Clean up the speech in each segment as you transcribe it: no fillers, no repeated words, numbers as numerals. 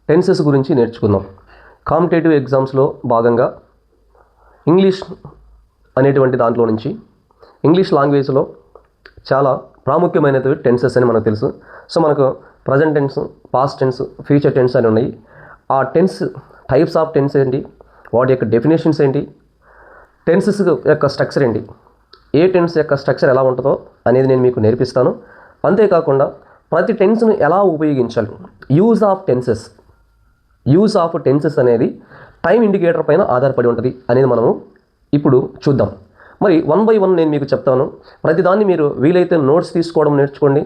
Tenses గురించి నేర్చుకుందాం. Competitive ఎగ్జామ్స్లో భాగంగా ఇంగ్లీష్ అనేటువంటి దాంట్లో నుంచి ఇంగ్లీష్ లాంగ్వేజ్లో చాలా ప్రాముఖ్యమైనవి టెన్సెస్ అని మనకు తెలుసు. సో మనకు present tense, past tense, future tense అని ఉన్నాయి. ఆ టెన్స్ టైప్స్ ఆఫ్ టెన్స్ ఏంటి, వాటి యొక్క డెఫినేషన్స్ ఏంటి, టెన్సెస్ యొక్క స్ట్రక్చర్ ఏంటి, ఏ టెన్స్ యొక్క స్ట్రక్చర్ ఎలా ఉంటుందో అనేది నేను మీకు నేర్పిస్తాను. అంతేకాకుండా ప్రతి టెన్స్ను ఎలా ఉపయోగించాలి, యూజ్ ఆఫ్ టెన్సెస్ అనేది టైం ఇండికేటర్ పైన ఆధారపడి ఉంటుంది అనేది మనము ఇప్పుడు చూద్దాం. మరి 1 by 1 నేను మీకు చెప్తాను. ప్రతిదాన్ని మీరు వీలైతే నోట్స్ తీసుకోవడం నేర్చుకోండి.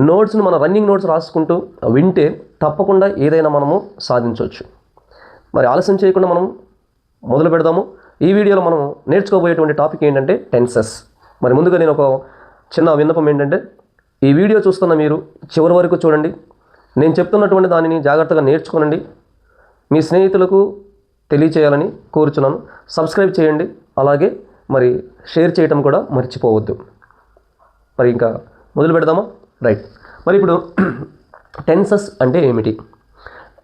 నోట్స్ను మన రన్నింగ్ నోట్స్ రాసుకుంటూ వింటే తప్పకుండా ఏదైనా మనము సాధించవచ్చు. మరి ఆలస్యం చేయకుండా మనం మొదలు పెడదాము. ఈ వీడియోలో మనం నేర్చుకోబోయేటువంటి టాపిక్ ఏంటంటే టెన్సెస్. మరి ముందుగా నేను ఒక చిన్న విన్నపం ఏంటంటే, ఈ వీడియో చూస్తున్న మీరు చివరి వరకు చూడండి. నేను చెప్తున్నటువంటి దానిని జాగ్రత్తగా నేర్చుకోనండి. మీ స్నేహితులకు తెలియచేయాలని కోరుచున్నాను. సబ్స్క్రైబ్ చేయండి, అలాగే మరి షేర్ చేయటం కూడా మర్చిపోవద్దు. మరి ఇంకా మొదలు పెడదామా? రైట్. మరి ఇప్పుడు టెన్సెస్ అంటే ఏమిటి?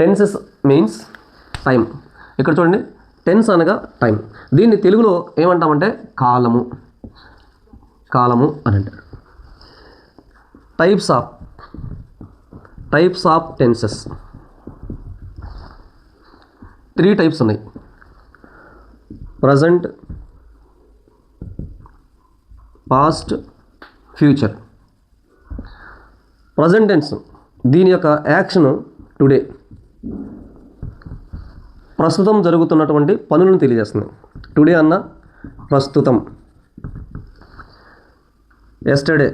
Tenses means time. ఇక్కడ చూడండి, టెన్స్ అనగా టైం. దీన్ని తెలుగులో ఏమంటామంటే కాలము అని అంటారు. టైప్స్ ఆఫ్ టెన్సెస్ 3 టైప్స్ ఉన్నాయి. Present, past, future. Present tense దీని యొక్క యాక్షన్ టుడే, ప్రస్తుతం జరుగుతున్నటువంటి పనులను తెలియజేస్తుంది. టుడే అన్న ప్రస్తుతం. ఎస్టర్డే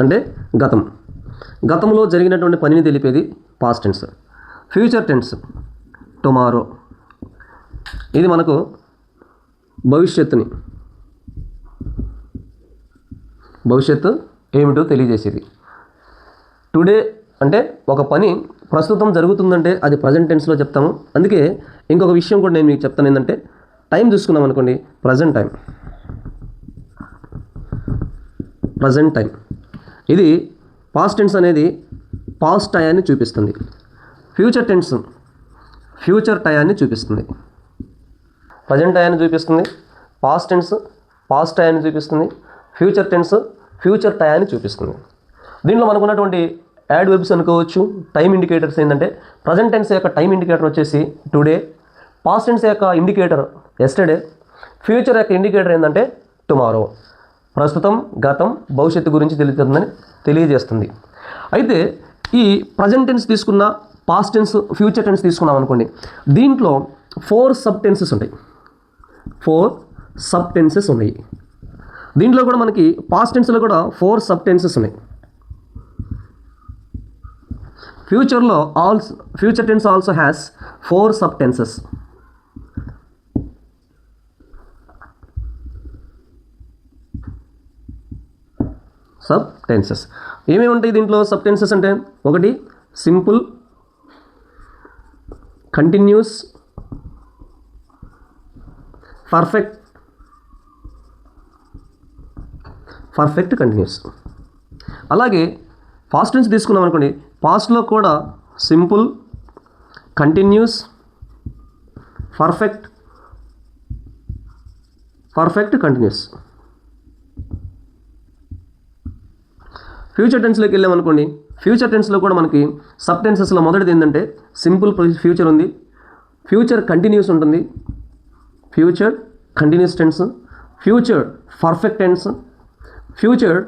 అంటే గతంలో జరిగినటువంటి పనిని తెలిపేది past tense. Future tense tomorrow, ఇది మనకు భవిష్యత్తు ఏమిటో తెలియజేసేది. టుడే అంటే ఒక పని ప్రస్తుతం జరుగుతుందంటే అది ప్రజెంట్ టెన్స్లో చెప్తాము. అందుకే ఇంకొక విషయం కూడా నేను మీకు చెప్తాను. ఏంటంటే టైం చూసుకున్నాం అనుకోండి, ప్రజెంట్ టైం ఇది పాస్ట్ టెన్స్ అనేది పాస్ట్ టయాన్ని చూపిస్తుంది. ఫ్యూచర్ టెన్స్ ఫ్యూచర్ టయాన్ని చూపిస్తుంది. ప్రజెంట్ టయాన్ని చూపిస్తుంది. పాస్ట్ టెన్స్ పాస్ట్ టయాన్ని చూపిస్తుంది. ఫ్యూచర్ టెన్స్ ఫ్యూచర్ టయాన్ని చూపిస్తుంది. దీనిలో మనకు ఉన్నటువంటి యాడ్ వెబ్స్ అనుకోవచ్చు. టైం ఇండికేటర్స్ ఏంటంటే, ప్రజెంట్ టెన్స్ యొక్క టైం ఇండికేటర్ వచ్చేసి టుడే, పాస్ట్ టెన్స్ యొక్క ఇండికేటర్ ఎస్టర్డే, ఫ్యూచర్ యొక్క ఇండికేటర్ ఏంటంటే టుమారో. ప్రస్తుతం, గతం, భవిష్యత్తు గురించి తెలియజేస్తుంది. అయితే ఈ ప్రజెంట్ టెన్స్ తీసుకున్న, పాస్ట్ టెన్స్, ఫ్యూచర్ టెన్స్ తీసుకున్నాం అనుకోండి, దీంట్లో 4 సబ్ టెన్సెస్ ఉన్నాయి. దీంట్లో కూడా మనకి పాస్ట్ టెన్స్లో కూడా 4 సబ్ టెన్సెస్ ఉన్నాయి. Future tense also has 4 sub tenses. Sub tenses ఏమేమి ఉంటాయి దీంట్లో? సబ్ టెన్సెస్ అంటే, ఒకటి సింపుల్, కంటిన్యూస్, పర్ఫెక్ట్ కంటిన్యూస్. అలాగే పాస్ట్ టెన్స్ తీసుకున్నాం అనుకోండి, పాస్ట్లో కూడా simple, continuous, perfect continuous. Future టెన్స్లోకి వెళ్ళామనుకోండి, ఫ్యూచర్ టెన్స్లో కూడా మనకి సబ్ టెన్సెస్లో మొదటిది ఏంటంటే సింపుల్ ఫ్యూచర్ ఉంది, ఫ్యూచర్ కంటిన్యూస్ ఉంటుంది, future continuous tense, future perfect tense, future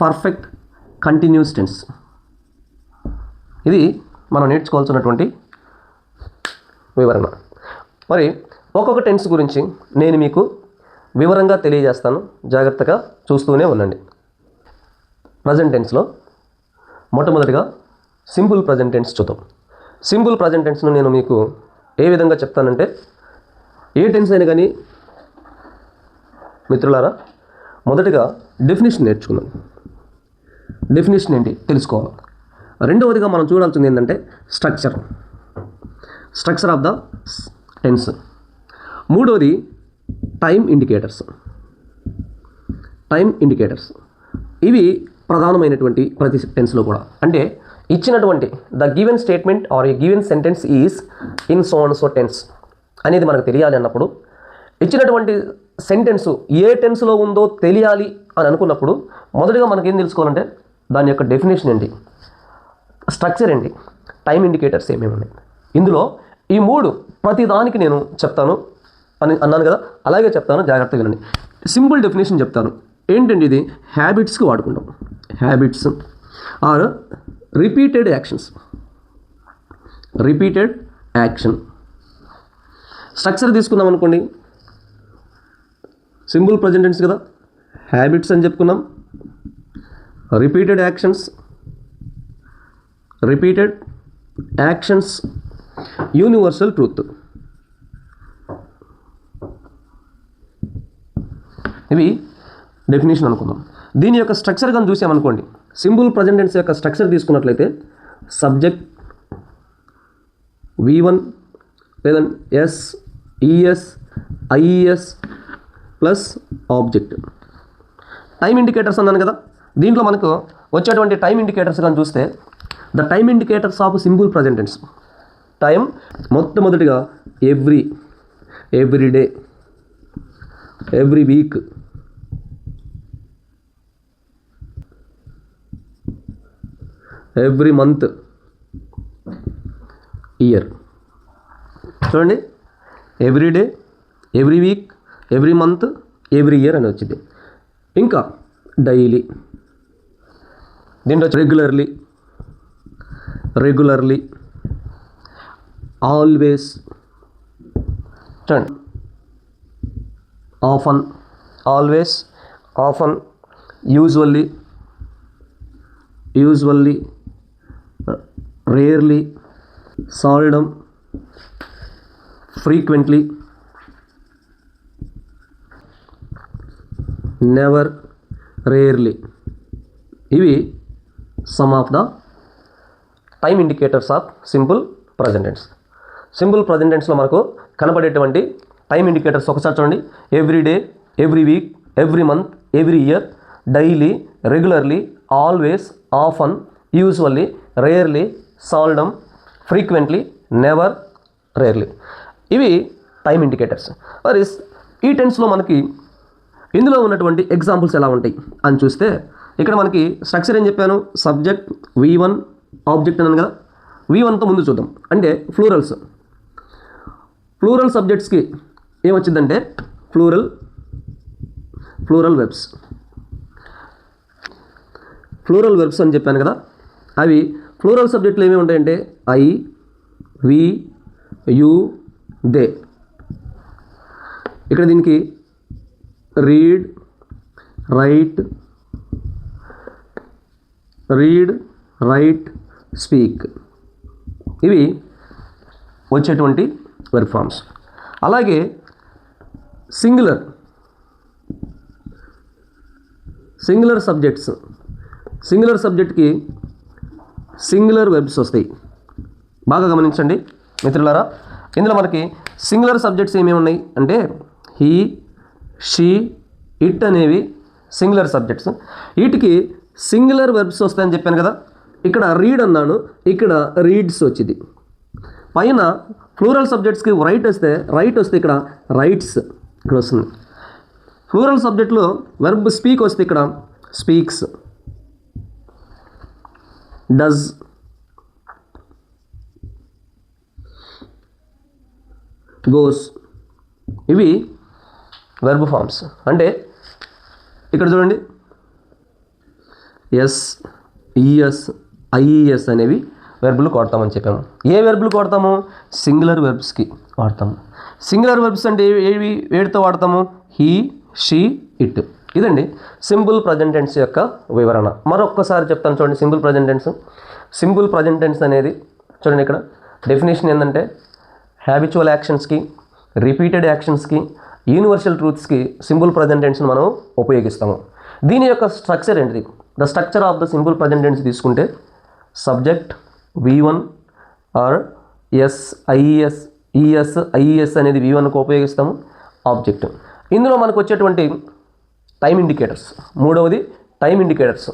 perfect continuous tense. ఇది మనం నేర్చుకోవాల్సినటువంటి వివరణ. మరి ఒక్కొక్క టెన్స్ గురించి నేను మీకు వివరంగా తెలియజేస్తాను. జాగ్రత్తగా చూస్తూనే ఉండండి. ప్రజెంట్ టెన్స్లో మొట్టమొదటిగా సింపుల్ ప్రజెంట్ టెన్స్ చూద్దాం. సింపుల్ ప్రజెంట్ టెన్స్ను నేను మీకు ఏ విధంగా చెప్తానంటే, ఏ టెన్స్ అయినా కానీ మిత్రులారా, మొదటిగా డెఫినేషన్ నేర్చుకుందాం. డెఫినేషన్ ఏంటి తెలుసుకోవాలి. రెండవదిగా మనం చూడాల్సింది ఏంటంటే స్ట్రక్చర్ ఆఫ్ ద టెన్స్. మూడవది టైం ఇండికేటర్స్. ఇవి ప్రధానమైనటువంటి ప్రతి టెన్స్లో కూడా. అంటే ఇచ్చినటువంటి the given statement or a given sentence is in so and so tense అనేది మనకు తెలియాలి అన్నప్పుడు, ఇచ్చినటువంటి సెంటెన్స్ ఏ టెన్స్లో ఉందో తెలియాలి అని అనుకున్నప్పుడు మొదటిగా మనకేం తెలుసుకోవాలంటే దాని యొక్క డెఫినేషన్ ఏంటి, స్ట్రక్చర్ ఏంటి, టైం ఇండికేటర్స్ ఏమేమి ఉన్నాయి. ఇందులో ఈ 3 ప్రతి దానికి నేను చెప్తాను అని అన్నాను కదా, అలాగే చెప్తాను, జాగ్రత్తగా వినండి. సింపుల్ డెఫినేషన్ చెప్తాను. ఏంటంటే ఇది హ్యాబిట్స్కి వాడుకుంటాం. Habits are repeated actions. Repeated action. Structure తీసుకున్నాం అనుకోండి, సింపుల్ ప్రజెంట్ టెన్స్ కదా, హ్యాబిట్స్ అని చెప్పుకున్నాం, repeated actions, repeated actions, universal truth. ఇవి డెఫినేషన్ అనుకుందాం. దీని యొక్క స్ట్రక్చర్ కానీ చూసామనుకోండి, సింపుల్ ప్రజెంట్ టెన్స్ యొక్క స్ట్రక్చర్ తీసుకున్నట్లయితే సబ్జెక్ట్ V1 లేదంటే S, ES, IES plus object. Time indicators అన్నాను కదా, దీంట్లో మనకు వచ్చేటువంటి టైం ఇండికేటర్స్ కానీ చూస్తే the time indicators of simple present tense. Time మొట్టమొదటిగా every day, every week, every month, year. చూడండి, every day, every week, every month, every year అని వచ్చింది. ఇంకా డైలీ, దీంట్లో రెగ్యులర్లీ, ఆల్వేస్, చూడండి, often, always, often, usually, rarely, seldom, frequently, never, rarely. ఇవి some of the time indicators of simple present tense. Simple present టెన్స్లో మనకు కనబడేటువంటి time indicators ఒకసారి చూడండి. Every day, every week, every month, every year, daily, regularly, always, often, usually, rarely, seldom, frequently, never, rarely. ఇవి time indicators. మరి ఈ టెన్స్లో మనకి ఇందులో ఉన్నటువంటి ఎగ్జాంపుల్స్ ఎలా ఉంటాయి అని చూస్తే, ఇక్కడ మనకి స్ట్రక్చర్ ఏం చెప్పాను, సబ్జెక్ట్ V1, ఆబ్జెక్ట్ అన్నాను కదా. V1తో ముందు చూద్దాం. అంటే ఫ్లూరల్ సబ్జెక్ట్స్కి ఏమొచ్చిందంటే ఫ్లూరల్ వెబ్స్. ఫ్లూరల్ వెబ్స్ అని చెప్పాను కదా, అవి ఫ్లూరల్ సబ్జెక్టులు ఏమేమి ఉంటాయంటే ఐ, వి, యు, దే. ఇక్కడ దీనికి రీడ్, రైట్, స్పీక్, ఇవి వచ్చేటువంటి వెర్బ్ ఫార్మ్స్. అలాగే సింగులర్ సబ్జెక్ట్స్, సింగులర్ సబ్జెక్ట్కి సింగులర్ వెర్బ్స్ వస్తాయి. బాగా గమనించండి మిత్రులారా. ఇందులో మనకి సింగులర్ సబ్జెక్ట్స్ ఏమేమి ఉన్నాయి అంటే హీ, షీ, ఇట్ అనేవి సింగులర్ సబ్జెక్ట్స్. వీటికి సింగులర్ వెర్బ్స్ వస్తాయని చెప్పాను కదా. ఇక్కడ రీడ్ అన్నాను, ఇక్కడ రీడ్స్ వచ్చింది. పైన ఫ్లూరల్ సబ్జెక్ట్స్కి రైట్ వస్తే ఇక్కడ రైట్స్ ఇక్కడ వస్తుంది. ఫ్లూరల్ సబ్జెక్ట్లో వెర్బ్ స్పీక్ వస్తే ఇక్కడ స్పీక్స్, డస్, గోస్. ఇవి వెర్బ్ ఫార్మ్స్. అంటే ఇక్కడ చూడండి, ఎస్, ఈఎస్, ఐఈఎస్ అనేవి వెర్బులు కొడతామని చెప్పాము. ఏ వెర్బులు కొడతాము? సింగులర్ వెర్బ్స్కి వాడతాము. సింగులర్ వెర్బ్స్ అంటే ఏవి వేటితో వాడతాము? He, she, it. ఇదండి సింపుల్ ప్రజెంట్ టెన్స్ యొక్క వివరణ. మరొక్కసారి చెప్తాను చూడండి. సింపుల్ ప్రజెంట్ టెన్స్ అనేది చూడండి, ఇక్కడ డెఫినేషన్ ఏంటంటే హ్యాబిచువల్ యాక్షన్స్కి, రిపీటెడ్ యాక్షన్స్కి, యూనివర్సల్ ట్రూత్స్కి సింపుల్ ప్రజెంట్ టెన్స్ని మనం ఉపయోగిస్తాము. దీని యొక్క స్ట్రక్చర్ ఏంటిది? The structure of the simple present tense తీసుకుంటే subject V1 or S, IES, ES, IES అనేది V1కు ఉపయోగిస్తాము. ఆబ్జెక్ట్. ఇందులో మనకు వచ్చేటువంటి టైం ఇండికేటర్స్, మూడవది time indicators.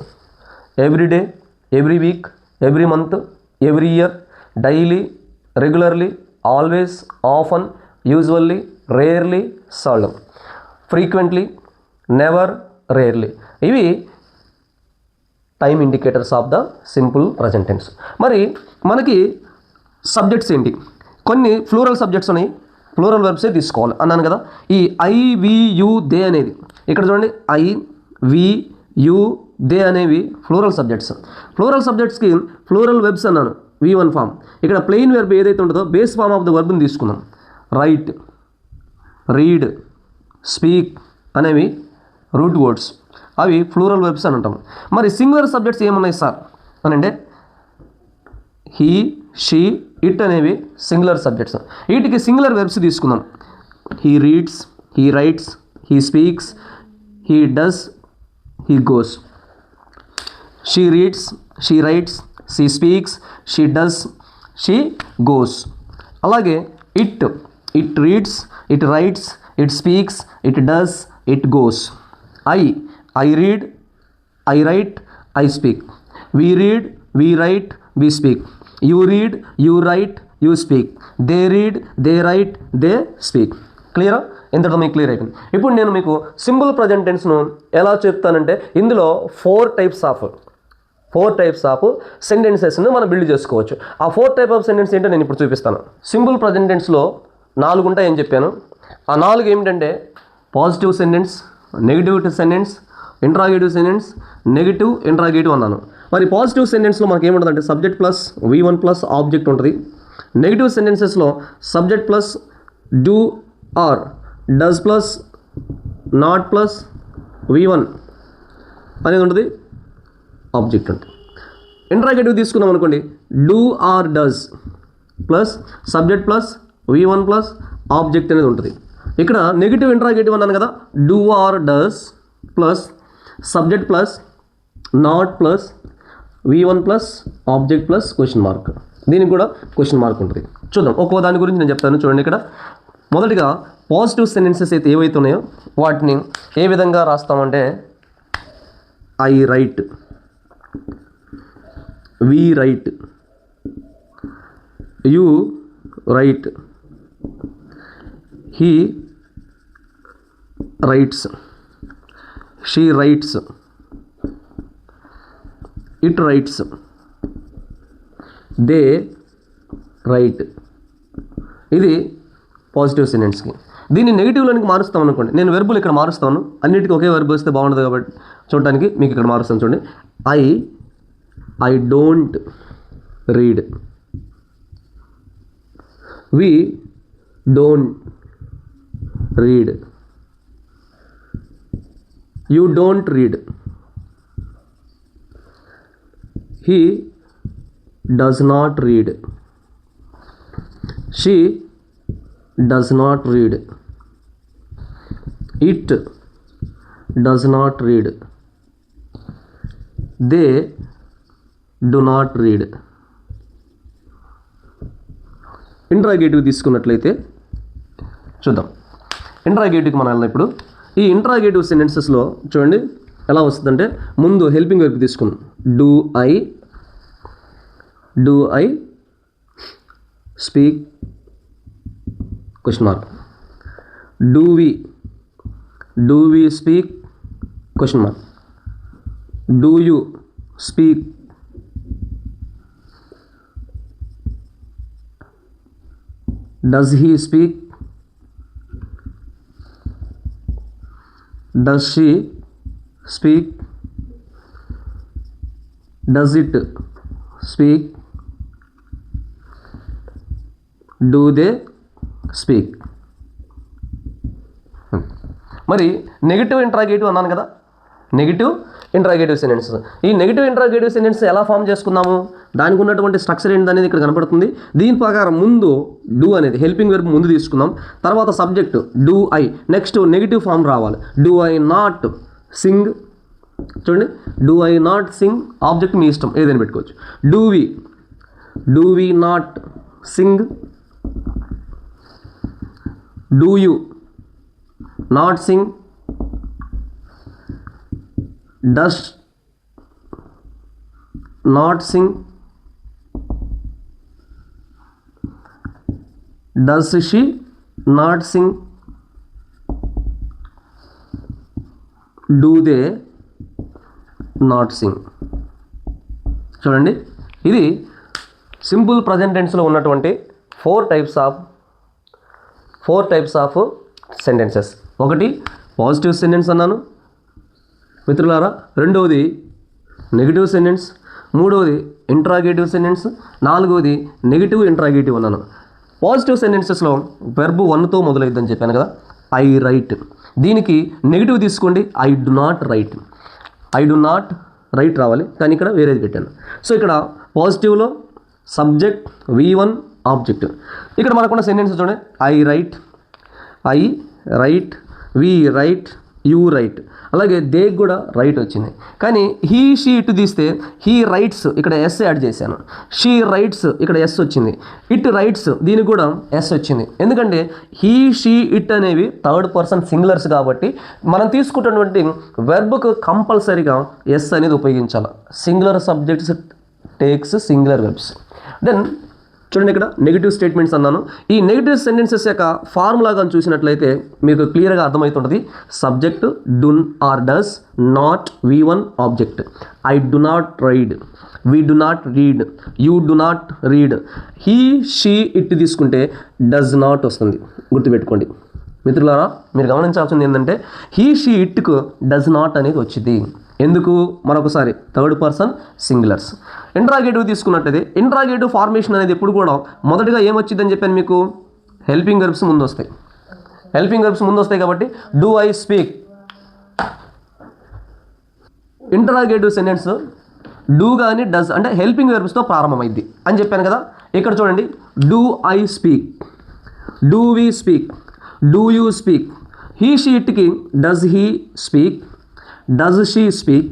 Every day, every week, every month, every year, daily, regularly, always, often, usually, rarely, seldom, frequently, never, rarely. ఇవి time indicators of the simple present tense. మరి మనకి సబ్జెక్ట్స్ ఏంటి? కొన్ని plural subjects ఉన్నాయి, plural వెర్బ్సే తీసుకోవాలి అన్నాను కదా. ఈ ఐ, వి, యు, దే అనేది ఇక్కడ చూడండి, ఐ, వి, యు, దే అనేవి ఫ్లూరల్ సబ్జెక్ట్స్. ఫ్లూరల్ సబ్జెక్ట్స్కి ఫ్లూరల్ వెర్బ్స్ అన్నాను, V1 ఫామ్. ఇక్కడ ప్లెయిన్ వెర్బ్ ఏదైతే ఉంటుందో బేస్ ఫామ్ ఆఫ్ ద వర్బ్ని తీసుకుందాం. రైట్, రీడ్, స్పీక్ అనేవి రూట్ వర్డ్స్, అవి ఫ్లూరల్ వెర్బ్స్ అని అంటాం. మరి సింగులర్ సబ్జెక్ట్స్ ఏమున్నాయి సార్ అని అంటే హీ, షీ, ఇట్ అనేవి సింగులర్ సబ్జెక్ట్స్. వీటికి సింగులర్ వెర్బ్స్ తీసుకుందాం. He reads, he writes, he speaks, he does, he goes. She reads, she rights, she speaks, she does, she goes. అలాగే it, it reads, it writes, it speaks, it does, it goes. I read, I write, I speak. We read, we write, we speak. You read, you write, you speak. They read, they write, they speak. క్లియరా? ఇంతలో మీకు clear అయిపోయింది. ఇప్పుడు నేను మీకు simple present టెన్స్ను ఎలా చెప్తానంటే ఇందులో ఫోర్ టైప్స్ ఆఫ్ సెంటెన్సెస్ను మనం బిల్డ్ చేసుకోవచ్చు. ఆ 4 టైప్ ఆఫ్ సెంటెన్స్ ఏంటో నేను ఇప్పుడు చూపిస్తాను. సింపుల్ ప్రజెంట్ టెన్స్లో 4 ఉంటాయని చెప్పాను. ఆ 4 ఏమిటంటే positive sentence, negative sentence, interrogative sentence, negative interrogative అన్నాను. మరి పాజిటివ్ సెంటెన్స్లో మనకి ఏముంటుంది అంటే subject plus V1 plus object ఉంటుంది. నెగిటివ్ సెంటెన్సెస్లో subject plus do or, does plus not plus V1 అనేది ఉంటుంది, ఆబ్జెక్ట్ ఉంటుంది. ఇంట్రాగేటివ్ తీసుకున్నాం అనుకోండి, do or does plus subject plus V1 plus object అనేది ఉంటుంది. ఇక్కడ నెగిటివ్ ఇంట్రాగేటివ్ అన్నాను కదా, do or does plus subject plus not plus V1 plus object plus question mark. దీనికి కూడా క్వశ్చన్ మార్క్ ఉంటుంది. చూద్దాం, ఒక్కో దాని గురించి నేను చెప్తాను. చూడండి, ఇక్కడ మొదటిగా పాజిటివ్ సెంటెన్సెస్ అయితే ఏవైతే ఉన్నాయో వాటిని ఏ విధంగా రాస్తామంటే I write, we write, you write, he writes, she writes, it writes, they write. ఇది పాజిటివ్ సెంటెన్స్కి. దీన్ని నెగిటివ్లోనికి మారుస్తాం అనుకోండి, నేను వెర్బులు ఇక్కడ మారుస్తాను, అన్నిటికీ ఒకే వెర్బ్ వస్తే బాగుండదు కాబట్టి చూడటానికి మీకు ఇక్కడ మారుస్తాను. చూడండి, I don't read, we don't read, you don't read, he does not read, she does not read, it does not read, they do not read. Interrogative తీసుకున్నట్లయితే చూద్దాం. ఇంట్రాగేటివ్కి మనం వెళ్ళిన ఇప్పుడు ఈ ఇంట్రాగేటివ్ సెంటెన్సెస్లో చూడండి ఎలా వస్తుందంటే ముందు హెల్పింగ్ వెర్బ్ తీసుకుందాం. Do I speak question mark, do we speak question mark, do you speak, does he speak, does she speak, does it speak, do they speak. మరి నెగిటివ్ ఇంట్రాగేటివ్ అన్నాను కదా, నెగిటివ్ ఇంట్రాగేటివ్ సెంటెన్సెస్. ఈ negative interrogative sentence ఎలా form చేసుకున్నాము, దానికి ఉన్నటువంటి structure ఏంటి అనేది ఇక్కడ కనపడుతుంది. దీని ప్రకారం ముందు డూ అనేది హెల్పింగ్ వెర్బ్ ముందు తీసుకుందాం, తర్వాత subject do I, next negative form రావాలి. డూ ఐ నాట్ సింగ్, చూడండి, do I not sing, object మీ ఇష్టం ఏదైనా పెట్టుకోవచ్చు. Do we not sing, do you not sing, does not sing, does she not sing, do they not sing. చూడండి, ఇది simple present టెన్స్లో ఉన్నటువంటి ఫోర్ టైప్స్ ఆఫ్ సెంటెన్సెస్. ఒకటి పాజిటివ్ సెంటెన్స్ అన్నాను మిత్రులారా, రెండవది నెగిటివ్ సెంటెన్స్, మూడవది ఇంట్రాగేటివ్ సెంటెన్స్, నాలుగవది నెగిటివ్ ఇంట్రాగేటివ్ అన్నాను. పాజిటివ్ సెంటెన్సెస్లో వెర్బ్ 1తో మొదలైద్దని చెప్పాను కదా, ఐ రైట్. దీనికి నెగిటివ్ తీసుకోండి, ఐ డు నాట్ రైట్ రావాలి, కానీ ఇక్కడ వేరేది పెట్టాను. సో ఇక్కడ పాజిటివ్లో సబ్జెక్ట్ V1 ఆబ్జెక్ట్. ఇక్కడ మనకున్న సెంటెన్స్ చూడండి, I write, we write, you write. అలాగే దే కూడా రైట్ వచ్చింది. కానీ హీ షీ ఇట్ తీస్తే హీ రైట్స్ ఇక్కడ ఎస్ యాడ్ చేశాను, షీ రైట్స్ ఇక్కడ ఎస్ వచ్చింది, ఇట్ రైట్స్ దీనికి కూడా ఎస్ వచ్చింది. ఎందుకంటే హీ షీ ఇట్ అనేవి థర్డ్ పర్సన్ సింగులర్స్ కాబట్టి మనం తీసుకుంటున్నటువంటి వెర్బ్కు కంపల్సరీగా ఎస్ అనేది ఉపయోగించాలి. Singular subjects takes singular verbs. Then చూడండి, ఇక్కడ నెగిటివ్ స్టేట్మెంట్స్ అన్నాను. ఈ నెగిటివ్ సెంటెన్సెస్ యొక్క ఫార్ములా కానీ చూసినట్లయితే మీకు క్లియర్గా అర్థమవుతుంటుంది. Subject do or does, not V1 object, I do not ride, we do not read, you do not read. He she it తీసుకుంటే డస్ నాట్ వస్తుంది, గుర్తుపెట్టుకోండి మిత్రులారా. మీరు గమనించాల్సింది ఏంటంటే హీ షీ ఇట్కు డస్ నాట్ అనేది వచ్చింది. ఎందుకు? మరొకసారి థర్డ్ పర్సన్ సింగులర్స్. ఇంట్రాగేటివ్ తీసుకున్నట్లయితే ఇంట్రాగేటివ్ ఫార్మేషన్ అనేది ఎప్పుడు కూడా మొదటిగా ఏమొచ్చిందని చెప్పాను మీకు, హెల్పింగ్ వెర్బ్స్ ముందు వస్తాయి కాబట్టి do I speak. Interrogative sentence do కానీ డస్ అంటే హెల్పింగ్ వెర్బ్స్తో ప్రారంభమైంది అని చెప్పాను కదా. ఇక్కడ చూడండి, do I speak, do we speak, do you speak. He she ఇట్కి does he speak, does she speak,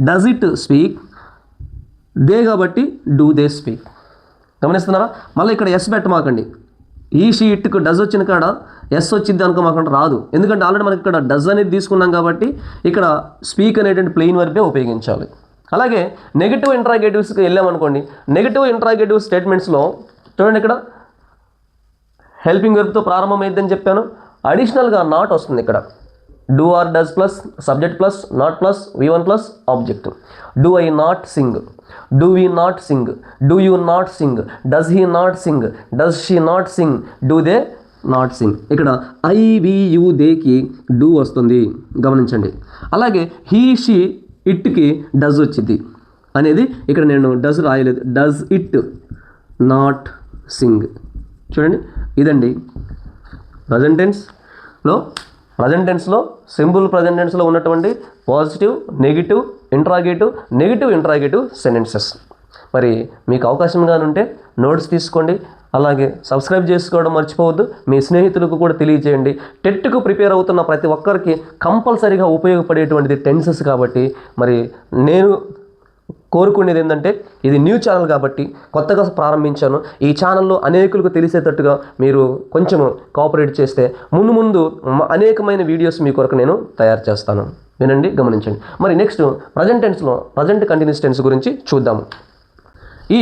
does it speak. They కాబట్టి డూ దే స్పీక్. గమనిస్తున్నారా? మళ్ళీ ఇక్కడ ఎస్ పెట్టమాకండి. ఈ షీ ఇట్కు డస్ వచ్చిన కాడ ఎస్ వచ్చింది అనుకో మాకంటే రాదు. ఎందుకంటే ఆల్రెడీ మనకి ఇక్కడ డస్ అనేది తీసుకున్నాం కాబట్టి ఇక్కడ స్పీక్ అనేటువంటి ప్లెయిన్ వర్బే ఉపయోగించాలి. అలాగే నెగిటివ్ ఇంట్రాగేటివ్స్కి వెళ్ళామనుకోండి, నెగిటివ్ ఇంట్రాగేటివ్ స్టేట్మెంట్స్లో చూడండి, ఇక్కడ హెల్పింగ్ వెర్బ్తో ప్రారంభమైందని చెప్పాను, అడిషనల్గా నాట్ వస్తుంది. ఇక్కడ do or does plus subject plus not plus V1 plus object. Do I not sing, do we not sing, do you not sing, does he not sing, does she not sing, do they not Singh. ఇక్కడ I we you దేకి do వస్తుంది, గమనించండి. అలాగే he she ఇట్కి does వచ్చింది అనేది ఇక్కడ నేను does రాయలేదు, డస్ ఇట్ నాట్ సింగ్. చూడండి, ఇదండి ప్రజెంట్ టెన్స్లో సింపుల్ ప్రజెంట్ టెన్స్లో ఉన్నటువంటి పాజిటివ్, నెగిటివ్ ఇంట్రాగేటివ్ సెంటెన్సెస్. మరి మీకు అవకాశంగా ఉంటే నోట్స్ తీసుకోండి, అలాగే సబ్స్క్రైబ్ చేసుకోవడం మర్చిపోవద్దు. మీ స్నేహితులకు కూడా తెలియజేయండి. టెట్కు ప్రిపేర్ అవుతున్న ప్రతి ఒక్కరికి కంపల్సరీగా ఉపయోగపడేటువంటిది టెన్సెస్ కాబట్టి మరి నేను కోరుకునేది ఏంటంటే, ఇది న్యూ ఛానల్ కాబట్టి కొత్తగా ప్రారంభించాను. ఈ ఛానల్లో అనేకులకు తెలిసేటట్టుగా మీరు కొంచెం కోఆపరేట్ చేస్తే ముందు అనేకమైన వీడియోస్ మీ కొరకు నేను తయారు చేస్తాను. వినండి, గమనించండి. మరి నెక్స్ట్ ప్రజెంట్ కంటిన్యూస్ టెన్స్ గురించి చూద్దాము. ఈ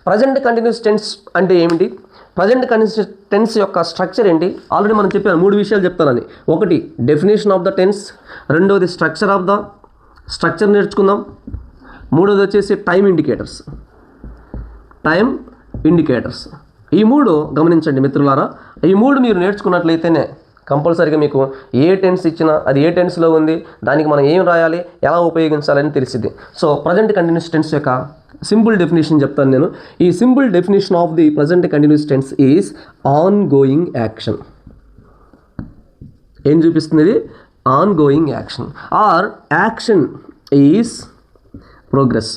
ప్రజెంట్ కంటిన్యూస్ టెన్స్ అంటే ఏమిటి? ప్రజెంట్ కంటిన్యూస్ టెన్స్ యొక్క స్ట్రక్చర్ ఏంటి? ఆల్రెడీ మనం చెప్పాను, 3 విషయాలు చెప్తానని. ఒకటి డెఫినేషన్ ఆఫ్ ద టెన్స్, రెండవది స్ట్రక్చర్ నేర్చుకుందాం, మూడోది వచ్చేసి టైం ఇండికేటర్స్. ఈ 3 గమనించండి మిత్రులారా. ఈ 3 మీరు నేర్చుకున్నట్లయితేనే కంపల్సరీగా మీకు ఏ టెన్స్ ఇచ్చినా అది ఏ టెన్స్లో ఉంది, దానికి మనం ఏం రాయాలి, ఎలా ఉపయోగించాలని తెలిసింది. సో ప్రజెంట్ కంటిన్యూస్ టెన్స్ యొక్క సింపుల్ డెఫినేషన్ చెప్తాను నేను. ఈ simple definition of the present continuous tense is ongoing action. ఏం చూపిస్తుంది ఇది? Ongoing action or action is progress.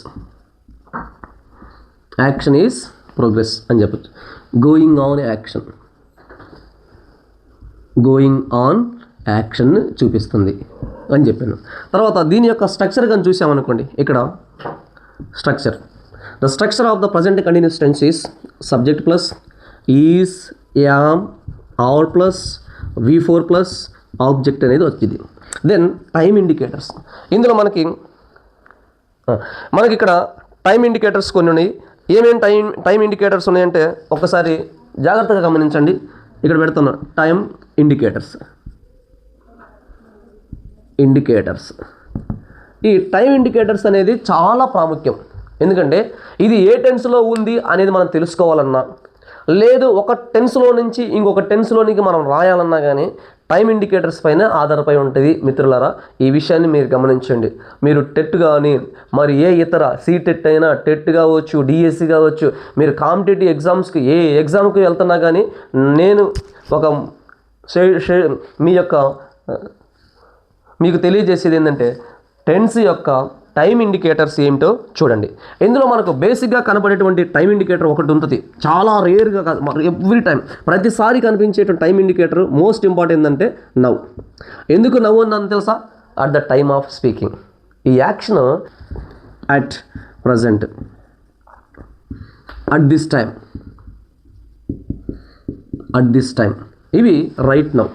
Action is progress అని చెప్పచ్చు. గోయింగ్ ఆన్ యాక్షన్ చూపిస్తుంది అని చెప్పాను. తర్వాత దీని యొక్క స్ట్రక్చర్ కానీ చూసామనుకోండి, ఇక్కడ the structure of the present continuous tense is subject plus is, am, are plus V4 plus object అనేది వచ్చింది. Then time indicators. ఇందులో మనకి ఇక్కడ టైం ఇండికేటర్స్ కొన్ని ఉన్నాయి. ఏమేమి టైం ఇండికేటర్స్ ఉన్నాయంటే ఒకసారి జాగ్రత్తగా గమనించండి. ఇక్కడ పెడుతున్నా టైం ఇండికేటర్స్. ఈ టైం ఇండికేటర్స్ అనేది చాలా ప్రాముఖ్యం. ఎందుకంటే ఇది ఏ టెన్స్లో ఉంది అనేది మనం తెలుసుకోవాలన్నా, లేదు ఒక టెన్స్లో నుంచి ఇంకొక టెన్స్లోనికి మనం రాయాలన్నా కానీ టైం ఇండికేటర్స్ పైన ఆధారపడి ఉంటుంది మిత్రులారా. ఈ విషయాన్ని మీరు గమనించండి. మీరు టెట్ కానీ మరి ఏ ఇతర సీటెట్ అయినా, టెట్ కావచ్చు, డిఎస్సి కావచ్చు, మీరు కాంపిటేటివ్ ఎగ్జామ్స్కి ఏ ఎగ్జామ్కి వెళ్తున్నా కానీ నేను ఒక మీకు తెలియజేసేది ఏంటంటే టెన్స్ యొక్క టైం ఇండికేటర్స్ ఏమిటో చూడండి. ఇందులో మనకు బేసిక్గా కనపడేటువంటి టైం ఇండికేటర్ ఒకటి ఉంటుంది. చాలా రేర్గా కాదు, ఎవ్రీ టైం ప్రతిసారి కనిపించేటువంటి టైం ఇండికేటర్ మోస్ట్ ఇంపార్టెంట్ ఏంటంటే నవ్వు. ఎందుకు నవ్వు ఉందని తెలుసా? At the time of speaking. ఈ action at present, at this time, ఇవి రైట్ నౌ.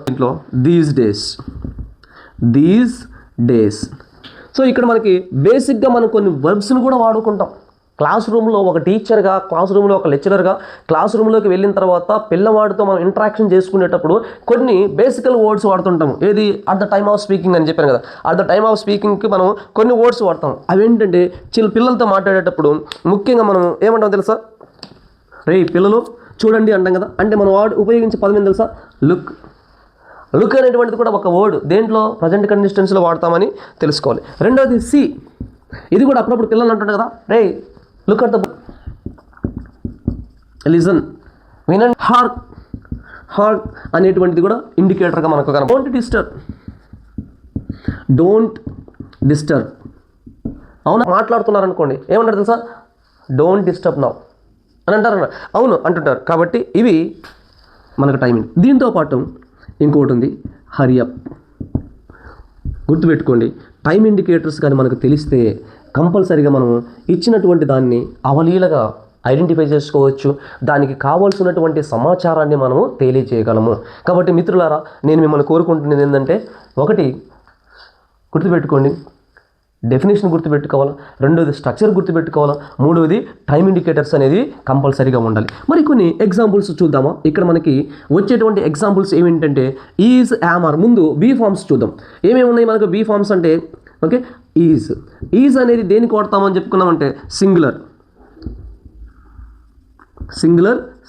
ఇంట్లో దీస్ డేస్. సో ఇక్కడ మనకి బేసిక్గా మనం కొన్ని వర్బ్స్ని కూడా వాడుకుంటాం. క్లాస్ రూమ్లో ఒక టీచర్గా, క్లాస్ రూమ్లో ఒక లెక్చరర్గా, క్లాస్ రూమ్లోకి వెళ్ళిన తర్వాత పిల్లవాడితో మనం ఇంటరాక్షన్ చేసుకునేటప్పుడు కొన్ని బేసికల్ వర్డ్స్ వాడుతుంటాము. ఏది? At the time of speaking అని చెప్పాను కదా. అట్ ద టైమ్ ఆఫ్ స్పీకింగ్కి మనం కొన్ని వర్డ్స్ వాడతాం. అవేంటంటే పిల్లలతో మాట్లాడేటప్పుడు ముఖ్యంగా మనం ఏమంటాం తెలుసా? రే పిల్లలు చూడండి అంటాం కదా. అంటే మనం ఉపయోగించే పదం ఏం తెలుసా? లుక్ అనేటువంటిది కూడా ఒక వర్డ్. దేంట్లో? ప్రజెంట్ కండిషన్స్లో వాడతామని తెలుసుకోవాలి. రెండవది సి. ఇది కూడా అప్పుడప్పుడు పిల్లలు అంటుంటారు కదా, రే look at the book, listen, వినండి. హార్క్ అనేటువంటిది కూడా ఇండికేటర్గా మనకు కనుక. Don't disturb. అవునా? మాట్లాడుతున్నారనుకోండి, ఏమంటారు తెలుసా? డోంట్ డిస్టర్బ్ నౌ అని అంటారు. అవును అంటుంటారు. కాబట్టి ఇవి మనకు టైమింగ్. దీంతో పాటు ఇంకోటి ఉంది, హరి అప్. గుర్తుపెట్టుకోండి, టైం ఇండికేటర్స్ కానీ మనకు తెలిస్తే కంపల్సరీగా మనం ఇచ్చినటువంటి దాన్ని అవలీలగా ఐడెంటిఫై చేసుకోవచ్చు. దానికి కావాల్సినటువంటి సమాచారాన్ని మనము తెలియజేయగలము. కాబట్టి మిత్రులారా, నేను మిమ్మల్ని కోరుకుంటున్నది ఏంటంటే, ఒకటి గుర్తుపెట్టుకోండి, డెఫినేషన్ గుర్తుపెట్టుకోవాలా, రెండోది స్ట్రక్చర్ గుర్తుపెట్టుకోవాలా, మూడోది టైం ఇండికేటర్స్ అనేది కంపల్సరీగా ఉండాలి. మరి కొన్ని ఎగ్జాంపుల్స్ చూద్దామా? ఇక్కడ మనకి వచ్చేటువంటి ఎగ్జాంపుల్స్ ఏమిటంటే ఈజ్, యామ్, ఆర్. ముందు బీ ఫార్మ్స్ చూద్దాం. ఏమేమి ఉన్నాయి మనకు బీ ఫార్మ్స్ అంటే? ఓకే, ఈజ్ అనేది దేనికి వాడతామని చెప్పుకున్నామంటే సింగులర్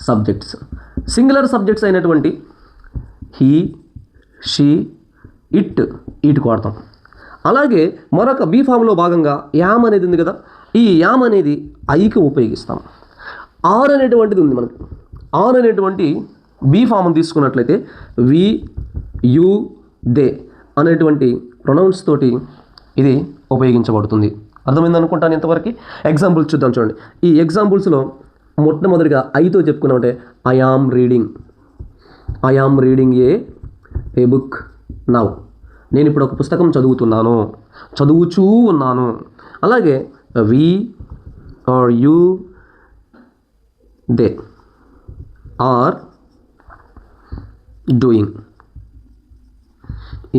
సబ్జెక్ట్స్ అయినటువంటి హీ, షీ, ఇట్కి వాడతాం. అలాగే మరొక బీ ఫామ్లో భాగంగా యామ్ అనేది ఉంది కదా, ఈ యామ్ అనేది ఐకి ఉపయోగిస్తాం. ఆర్ అనేటువంటిది ఉంది మనకు. ఆర్ అనేటువంటి బీ ఫామ్ తీసుకున్నట్లయితే వి, యు, దే అనేటువంటి ప్రొనౌన్స్ తోటి ఇది ఉపయోగించబడుతుంది. అర్థమైంది అనుకుంటాను ఇంతవరకు. ఎగ్జాంపుల్స్ చూద్దాం. చూడండి, ఈ ఎగ్జాంపుల్స్లో మొట్టమొదటిగా ఐతో చెప్పుకున్నామంటే I am reading a book now. నేను ఇప్పుడు ఒక పుస్తకం చదువుచూ ఉన్నాను. అలాగే we, are, you, they are doing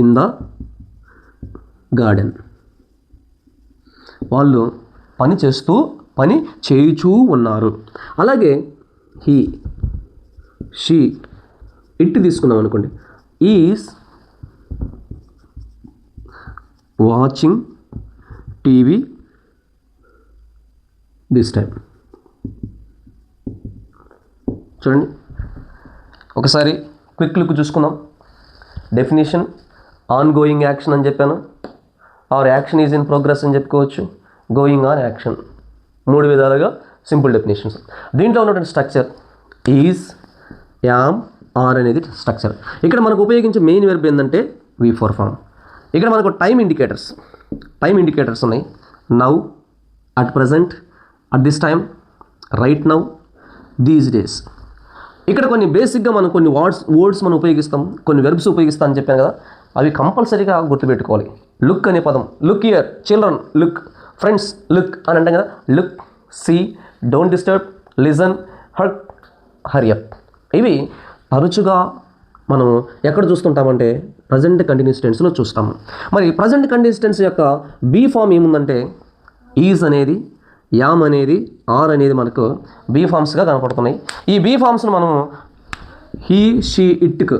in the garden. వాళ్ళు పని చేయుచూ ఉన్నారు. అలాగే హీ, షీ, ఇట్ తీసుకున్నాం అనుకోండి, is watching TV this time. చూడండి, ఒకసారి క్విక్ లుక్ చూసుకుందాం. డెఫినేషన్, ఆన్ గోయింగ్ యాక్షన్ అని చెప్పాను, or action is in progress అని చెప్పుకోవచ్చు, గోయింగ్ ఆన్ యాక్షన్. 3 విధాలుగా సింపుల్ డెఫినేషన్స్. దీంట్లో ఉన్నటువంటి స్ట్రక్చర్ ఈజ్, యామ్, ఆర్ అనేది స్ట్రక్చర్. ఇక్కడ మనకు ఉపయోగించే మెయిన్ వెర్బ్ ఏంటంటే V4 ఫామ్. ఇక్కడ మనకు టైం ఇండికేటర్స్ ఉన్నాయి. Now, at present, at this time, right now, these days. ఇక్కడ కొన్ని బేసిక్గా మనం కొన్ని వర్డ్స్ మనం ఉపయోగిస్తాం, కొన్ని వెర్బ్స్ ఉపయోగిస్తాం అని చెప్పాను కదా, అవి కంపల్సరీగా గుర్తుపెట్టుకోవాలి. లుక్ అనే పదం, look here, children look, friends look అని అంటాం కదా. Look, see, don't disturb, listen, hurry up. ఇవి తరచుగా మనం ఎక్కడ చూస్తుంటామంటే ప్రజెంట్ కంటిన్యూస్ టెన్స్లో చూస్తాము. మరి ప్రజెంట్ కంటిన్యూస్ టెన్స్ యొక్క బీ ఫామ్ ఏముందంటే ఈజ్ అనేది, యామ్ అనేది, ఆర్ అనేది మనకు బీ ఫామ్స్గా కనపడుతున్నాయి. ఈ బీ ఫామ్స్ను మనము హీ, షీ, ఇట్కు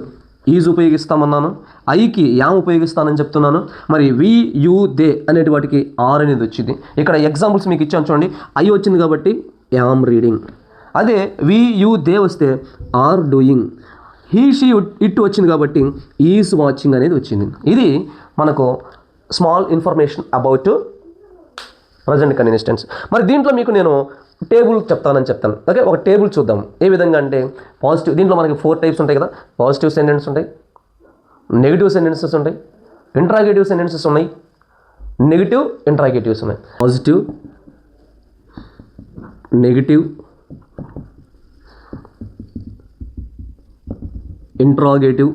ఈజ్ ఉపయోగిస్తామన్నాను, ఐకి యామ్ ఉపయోగిస్తానని చెప్తున్నాను. మరి వి, యూ, దే అనేటి వాటికి ఆర్ అనేది వచ్చింది. ఇక్కడ ఎగ్జాంపుల్స్ మీకు ఇచ్చాను చూడండి. ఐ వచ్చింది కాబట్టి యామ్ రీడింగ్. అదే వి, యూ, దే వస్తే are doing. He, she, it వచ్చింది కాబట్టి ఈజ్ వాచింగ్ అనేది వచ్చింది. ఇది మనకు small information about present continuous tense. మరి దీంట్లో మీకు నేను టేబుల్ చెప్తాను. ఓకే, ఒక టేబుల్ చూద్దాం. ఏ విధంగా అంటే పాజిటివ్, దీంట్లో మనకి 4 టైప్స్ ఉంటాయి కదా. పాజిటివ్ సెంటెన్స్ ఉంటాయి, నెగిటివ్ సెంటెన్సెస్ ఉంటాయి, ఇంట్రాగేటివ్ సెంటెన్సెస్ ఉన్నాయి, నెగిటివ్ ఇంట్రాగేటివ్స్ ఉన్నాయి. పాజిటివ్, నెగిటివ్, ఇంట్రాగేటివ్,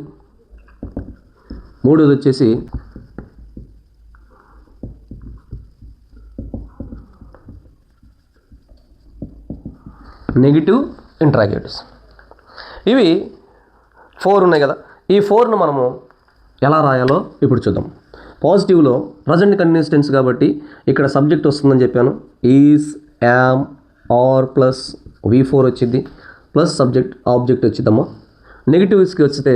మూడోది వచ్చేసి నెగిటివ్ ఇంట్రాగేటివ్స్. ఇవి 4 ఉన్నాయి కదా. ఈ 4ను మనము ఎలా రాయాలో ఇప్పుడు చూద్దాం. పాజిటివ్లో ప్రజెంట్ కంటిన్యూస్ టెన్స్ కాబట్టి ఇక్కడ సబ్జెక్ట్ వస్తుందని చెప్పాను. Is, am, are plus V4 వచ్చింది, ప్లస్ సబ్జెక్ట్ ఆబ్జెక్ట్ వచ్చిందమ్మా. నెగిటివ్స్కి వస్తే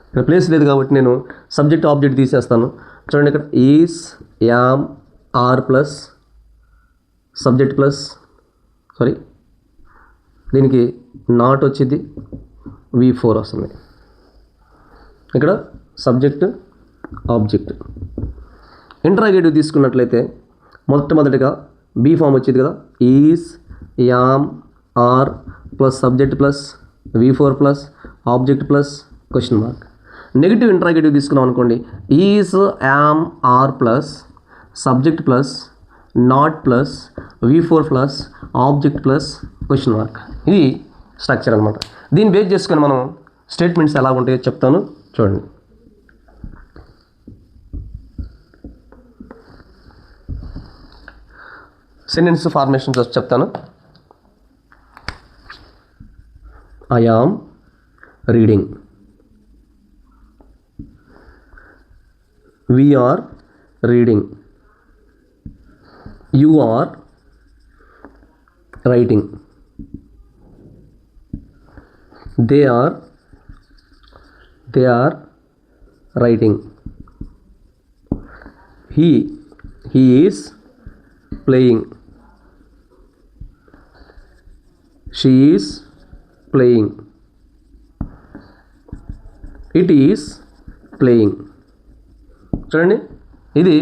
ఇక్కడ ప్లేస్ లేదు కాబట్టి నేను సబ్జెక్ట్ ఆబ్జెక్ట్ తీసేస్తాను. చూడండి, ఇక్కడ is, am, are plus subject plus దీనికి నాట్ వచ్చింది, V4 వస్తుంది. ఇక్కడ సబ్జెక్ట్ ఆబ్జెక్ట్. ఇంట్రాగేటివ్ తీసుకున్నట్లయితే మొట్టమొదటిగా బీ ఫామ్ వచ్చింది కదా. Is, am, are plus subject plus V4 plus object plus question mark. Negative interrogative తీసుకున్నాం అనుకోండి. Is, am, are plus subject plus not plus V4 plus object plus question mark. ఇది structure అనమాట. దీన్ని base చేసుకొని మనం statements ఎలా ఉంటాయో చెప్తాను చూడండి. సెంటెన్స్ ఫార్మేషన్స్ చెప్తాను. I am reading. We are reading. You are writing. They are writing. He is playing. She is playing. It is playing. చూడండి, ఇది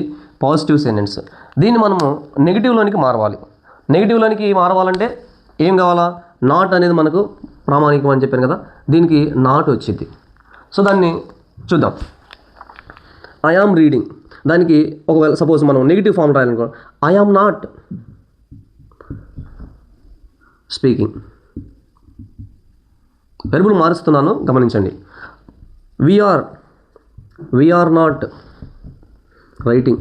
పాజిటివ్ సెంటెన్స్. దీన్ని మనము నెగిటివ్లోనికి మారవాలంటే ఏం కావాలా? నాట్ అనేది మనకు ప్రామాణికం అని చెప్పాను కదా. దీనికి నాట్ వచ్చింది. సో దాన్ని చూద్దాం. ఐ ఆమ్ రీడింగ్, దానికి ఒకవేళ సపోజ్ మనం నెగిటివ్ ఫామ్ రాయాలనుకో, ఐ ఆమ్ నాట్ స్పీకింగ్. వెర్బులు మారుస్తున్నాను, గమనించండి. We are not writing.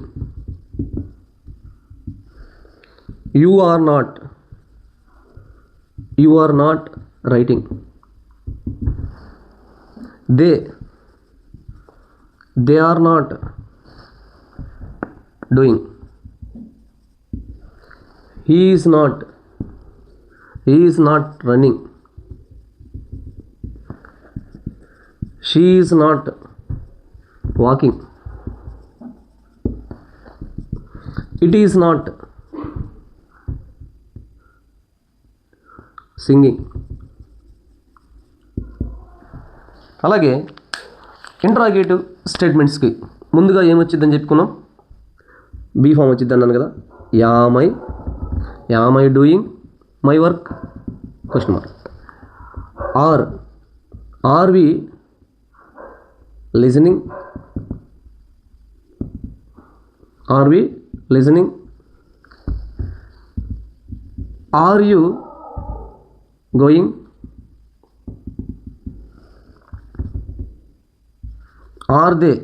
You are not writing. They are not doing. He is not running. She is not walking. It is not singing. అలాగే interrogative స్టేట్మెంట్స్కి ముందుగా ఏమొచ్చిందని చెప్పుకున్నాం? Be form వచ్చింది అన్నాను కదా. Am I doing my work question mark. Are we listening? Are we listening? Are you going? Are they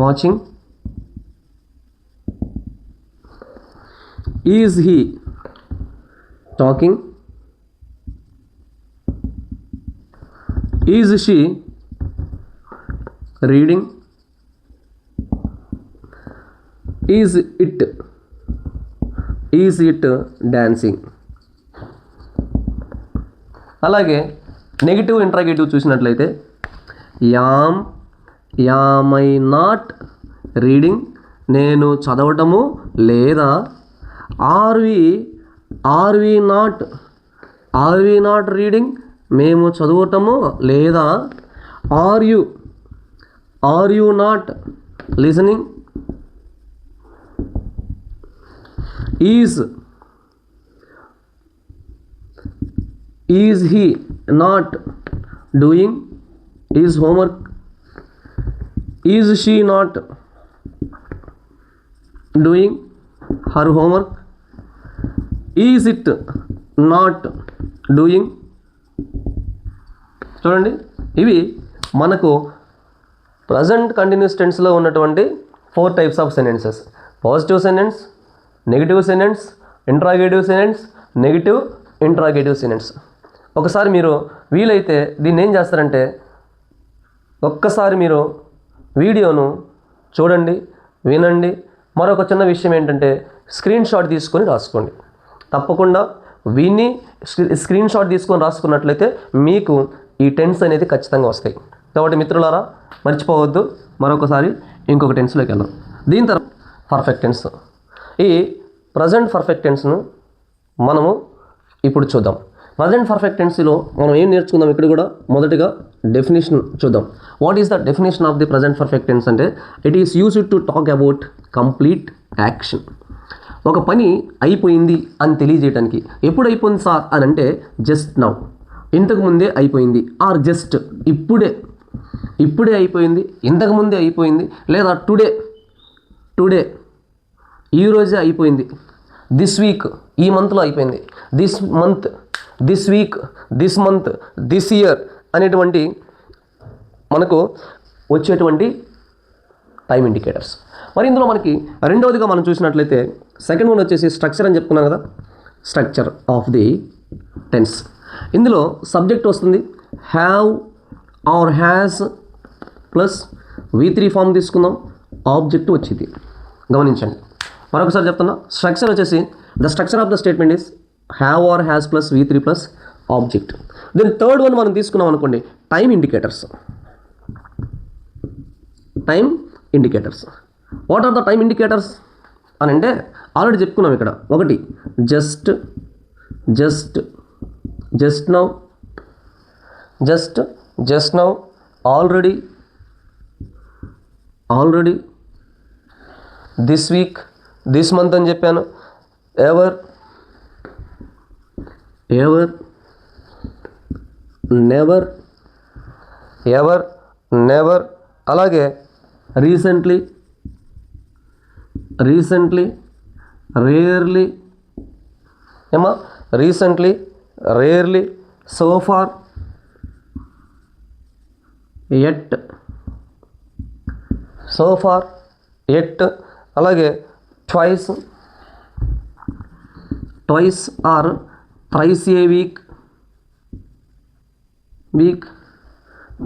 watching? Is he talking? Is she reading, is it dancing. అలాగే negative interrogative చూసినట్లయితే am I not reading, నేను చదవటము లేదా. Are we not reading, మేము చదవటము లేదా. Are you not listening. Is he not doing is homework. Is she not doing her homework. Is it not doing. చూడండి, ఇవి మనకు ప్రజెంట్ కంటిన్యూస్ టెన్స్లో ఉన్నటువంటి 4 types of sentences. Positive sentence, negative sentence, interrogative sentence, negative interrogative sentence. ఒకసారి మీరు వీలైతే దీన్ని ఏం చేస్తారంటే, ఒక్కసారి మీరు వీడియోను చూడండి, వినండి. మరొక చిన్న విషయం ఏంటంటే, స్క్రీన్ షాట్ తీసుకొని రాసుకోండి. తప్పకుండా విని స్క్రీన్ షాట్ తీసుకొని రాసుకున్నట్లయితే మీకు ఈ టెన్స్ అనేది ఖచ్చితంగా వస్తాయి. కాబట్టి మిత్రులారా మర్చిపోవద్దు. మరొకసారి ఇంకొక టెన్స్లోకి వెళ్దాం. దీని తర్వాత పర్ఫెక్ట్ టెన్స్. ఈ ప్రజెంట్ పర్ఫెక్ట్ టెన్స్ను మనము ఇప్పుడు చూద్దాం. ప్రజెంట్ పర్ఫెక్ట్ టెన్స్లో మనం ఏం నేర్చుకుందాం. ఇక్కడ కూడా మొదటిగా డెఫినేషన్ చూద్దాం. What is the definition of the present perfect tense అంటే, it is used to talk about complete action. ఒక పని అయిపోయింది అని తెలియజేయడానికి. ఎప్పుడు అయిపోయింది సార్ అని అంటే, జస్ట్ నౌ, ఇంతకుముందే అయిపోయింది. ఆర్ జస్ట్ ఇప్పుడే అయిపోయింది, ఇంతకుముందే అయిపోయింది. లేదా టుడే ఈరోజే అయిపోయింది. దిస్ వీక్ ఈ మంత్లో అయిపోయింది. This month, this week, this month, this year అనేటువంటి మనకు వచ్చేటువంటి టైం ఇండికేటర్స్. మరి ఇందులో మనకి రెండవదిగా మనం చూసినట్లయితే సెకండ్ వన్ వచ్చేసి స్ట్రక్చర్ అని చెప్పుకున్నాం కదా. Structure of the tense. ఇందులో సబ్జెక్ట్ వస్తుంది, have or has plus V3 form తీసుకుందాం, ఆబ్జెక్ట్ వచ్చింది. గమనించండి, మరొకసారి చెప్తున్నా. స్ట్రక్చర్ వచ్చేసి the structure of the statement is have or has plus V3 plus object. దీని థర్డ్ వన్ మనం తీసుకున్నాం అనుకోండి, time indicators. What are the time indicators అని అంటే ఆల్రెడీ చెప్పుకున్నాం ఇక్కడ. ఒకటి just now, already, this week, this month అని చెప్పాను. Ever, never. అలాగే recently, rarely, so far, yet. అలాగే twice or thrice a week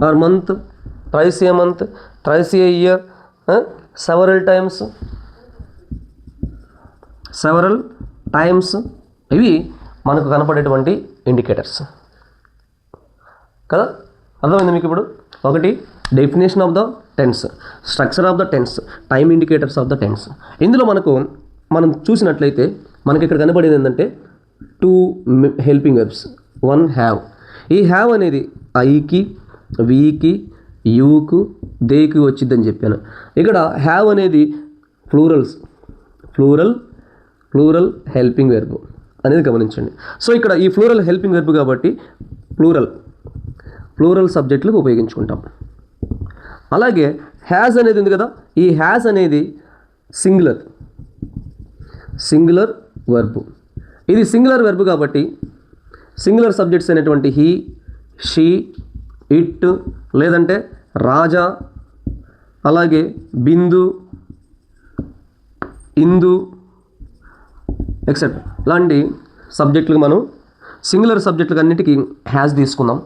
or month, thrice a month, thrice a year, several times. ఇవి మనకు కనపడేటువంటి ఇండికేటర్స్ కదా. అర్థమైంది మీకు ఇప్పుడు? ఒకటి definition of the tense, structure of the tense, time indicators of the tense. ఇందులో మనం చూసినట్లయితే మనకి ఇక్కడ కనపడేది ఏంటంటే 2 హెల్పింగ్ వెర్బ్స్, 1 హ్యావ్. ఈ హ్యావ్ అనేది ఐకి, వీకి, యూకు, దేకి వచ్చిద్దని చెప్పాను. ఇక్కడ హ్యావ్ అనేది ప్లూరల్ హెల్పింగ్ వెర్బ్ అనేది గమనించండి. సో ఇక్కడ ఈ ప్లూరల్ హెల్పింగ్ వెర్బ్ కాబట్టి ప్లూరల్ సబ్జెక్టులకు ఉపయోగించుకుంటాం. అలాగే హ్యాజ్ అనేది ఉంది కదా, ఈ హ్యాజ్ అనేది సింగులర్ వర్బ్. ఇది సింగులర్ వెర్బ్ కాబట్టి సింగులర్ సబ్జెక్ట్స్ అయినటువంటి హీ, షీ, ఇట్, లేదంటే రాజా, అలాగే బిందు, ఇందు, ఎక్సెట్రా ఇలాంటి సబ్జెక్టులకు మనం సింగులర్ సబ్జెక్టులకు అన్నిటికీ హ్యాజ్ తీసుకుందాం.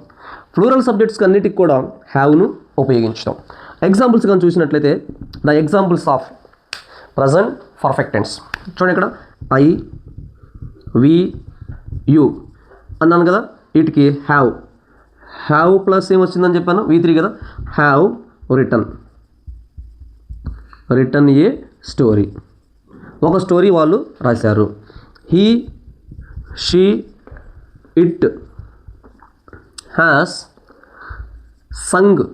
ప్లూరల్ సబ్జెక్ట్స్కి అన్నిటికి కూడా హ్యావ్ను ఉపయోగించుతాం. ఎగ్జాంపుల్స్ కానీ చూసినట్లయితే the examples of present perfect tense చూడండి. ఇక్కడ ఐ, వి, యు అన్నాను కదా, వీటికి హ్యావ్ ప్లస్ ఏమొచ్చిందని చెప్పాను, V3 కదా. హ్యావ్ రిటర్న్ ఏ స్టోరీ, ఒక స్టోరీ వాళ్ళు రాశారు. He, she, it has sung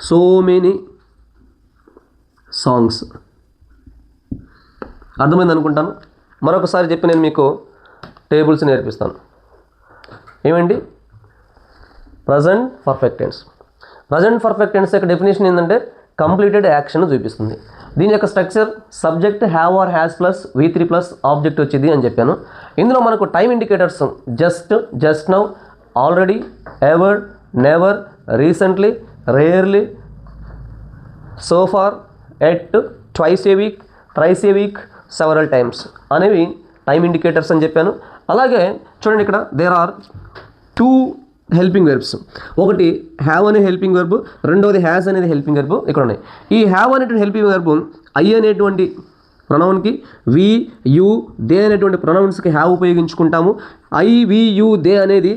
so many songs. అర్థమైంది అనుకుంటాను. మరొకసారి చెప్పి నేను మీకు టేబుల్స్ నేర్పిస్తాను. ఏమండి, present perfect tense. Present perfect tense యొక్క డెఫినేషన్ ఏంటంటే కంప్లీటెడ్ యాక్షన్ చూపిస్తుంది. దీని యొక్క structure subject have or has plus V3 plus object వచ్చింది అని చెప్పాను. ఇందులో మనకు time indicators just now, already, ever, never, recently, rarely, so far, yet, twice A week, thrice a week, several times అనేవి time indicators అని చెప్పాను. అలాగే చూడండి, ఇక్కడ దేర్ ఆర్ 2 హెల్పింగ్ వెర్బ్స్. ఒకటి హ్యావ్ అనే హెల్పింగ్ వెర్బ్, రెండోది హ్యాస్ అనేది హెల్పింగ్ వెర్బ్ ఇక్కడ ఉన్నాయి. ఈ హ్యావ్ అనేటువంటి హెల్పింగ్ వెర్బ్ ఐ అనేటువంటి ప్రొనౌన్కి, వి, యు, దే అనేటువంటి ప్రొనౌన్స్కి హ్యావ్ ఉపయోగించుకుంటాము. ఐ, వి, యు, దే అనేది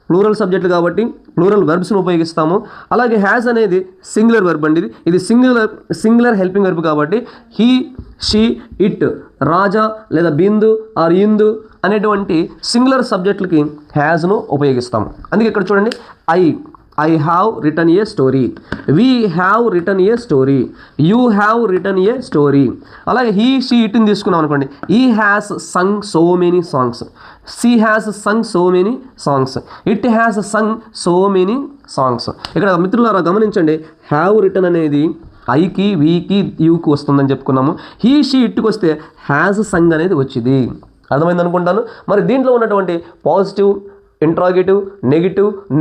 ప్లూరల్ సబ్జెక్టులు కాబట్టి ప్లూరల్ వెర్బ్స్ను ఉపయోగిస్తాము. అలాగే హ్యాస్ అనేది సింగులర్ వెర్బ్ అండి. ఇది సింగులర్ హెల్పింగ్ వెర్బ్ కాబట్టి హీ, షీ, ఇట్, రాజా లేదా బిందు ఆర్ ఇందు అనేటువంటి సింగులర్ సబ్జెక్టులకి హ్యాస్ను ఉపయోగిస్తాము. అందుకే ఇక్కడ చూడండి, I have return A story, we have return A story, you have return A story. అలాగే హీ, షీ, ఇట్ని తీసుకున్నాం అనుకోండి, ఈ has sung so many songs, she has sung so many songs, it has sung so many songs. ఇక్కడ మిత్రులారా గమనించండి, have return అనేది ఐకి, వీకి, యూకి వస్తుందని చెప్పుకున్నాము. హీ, షీ, ఇట్కి వస్తే హ్యాస్ సంగ్ అనేది వచ్చింది. అర్థమైంది అనుకుంటాను. మరి దీంట్లో ఉన్నటువంటి పాజిటివ్ ఇంట్రాగేటివ్,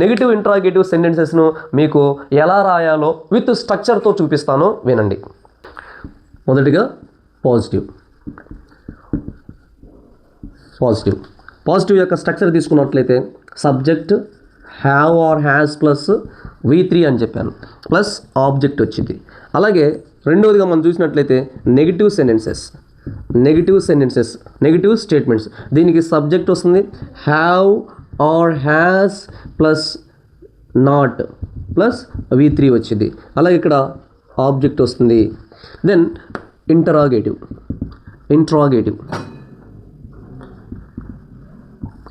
నెగిటివ్ ఇంట్రాగేటివ్ సెంటెన్సెస్ను మీకు ఎలా రాయాలో విత్ స్ట్రక్చర్తో చూపిస్తానో వినండి. మొదటిగా పాజిటివ్ యొక్క స్ట్రక్చర్ తీసుకున్నట్లయితే subject have or has plus V3 అని చెప్పాను, ప్లస్ ఆబ్జెక్ట్ వచ్చింది. అలాగే రెండవదిగా మనం చూసినట్లయితే నెగిటివ్ స్టేట్మెంట్స్, దీనికి సబ్జెక్ట్ వస్తుంది have or has plus not plus V3 వచ్చింది. అలాగే ఇక్కడ ఆబ్జెక్ట్ వస్తుంది. దెన్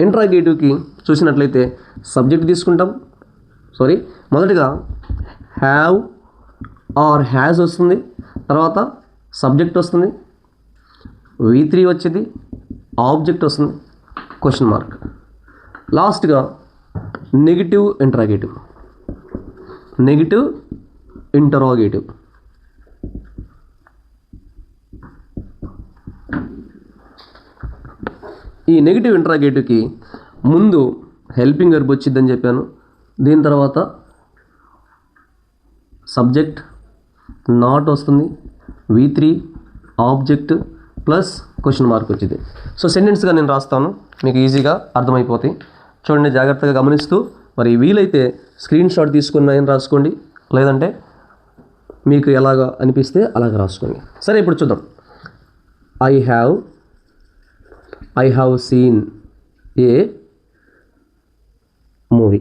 ఇంట్రాగేటివ్కి చూసినట్లయితే సబ్జెక్ట్ తీసుకుంటాం. మొదటిగా హ్యావ్ ఆర్ హ్యాస్ వస్తుంది, తర్వాత సబ్జెక్ట్ వస్తుంది, V3 వచ్చింది, ఆబ్జెక్ట్ వస్తుంది, క్వశ్చన్ మార్క్. లాస్ట్గా నెగిటివ్ ఇంటరాగేటివ్. ఈ నెగిటివ్ ఇంటరాగేటివ్కి ముందు హెల్పింగ్ వెర్బ్ వచ్చిందని చెప్పాను. దీని తర్వాత సబ్జెక్ట్ నాట్ వస్తుంది, V3, object plus question mark వచ్చింది. సో సెంటెన్స్గా నేను రాస్తాను, మీకు ఈజీగా అర్థమైపోతాయి. చూడండి, జాగ్రత్తగా గమనిస్తూ, మరి వీలైతే స్క్రీన్ షాట్ తీసుకుని నేను రాసుకోండి, లేదంటే మీకు ఎలాగ అనిపిస్తే అలాగ రాసుకోండి. సరే, ఇప్పుడు చూద్దాం. I have seen a movie.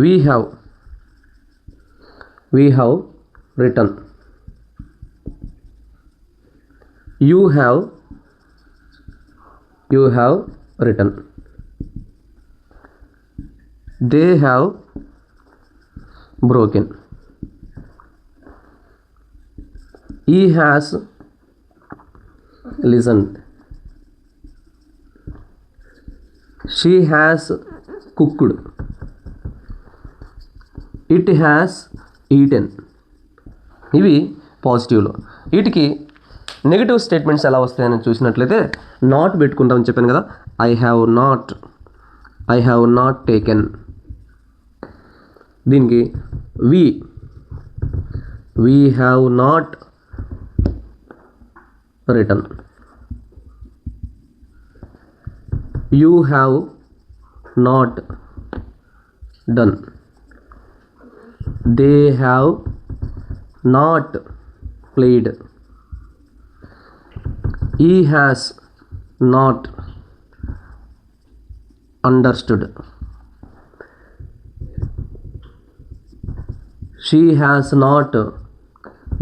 We have written. You have written. They have broken. He has listened. She has cooked. It has eaten. ఇవి పాజిటివ్లో. వీటికి నెగిటివ్ స్టేట్మెంట్స్ ఎలా వస్తాయని చూసినట్లయితే నాట్ పెట్టుకుంటామని చెప్పాను కదా. I have not taken. దీనికి we have not written. You have not done. They have not played, he has not understood, she has not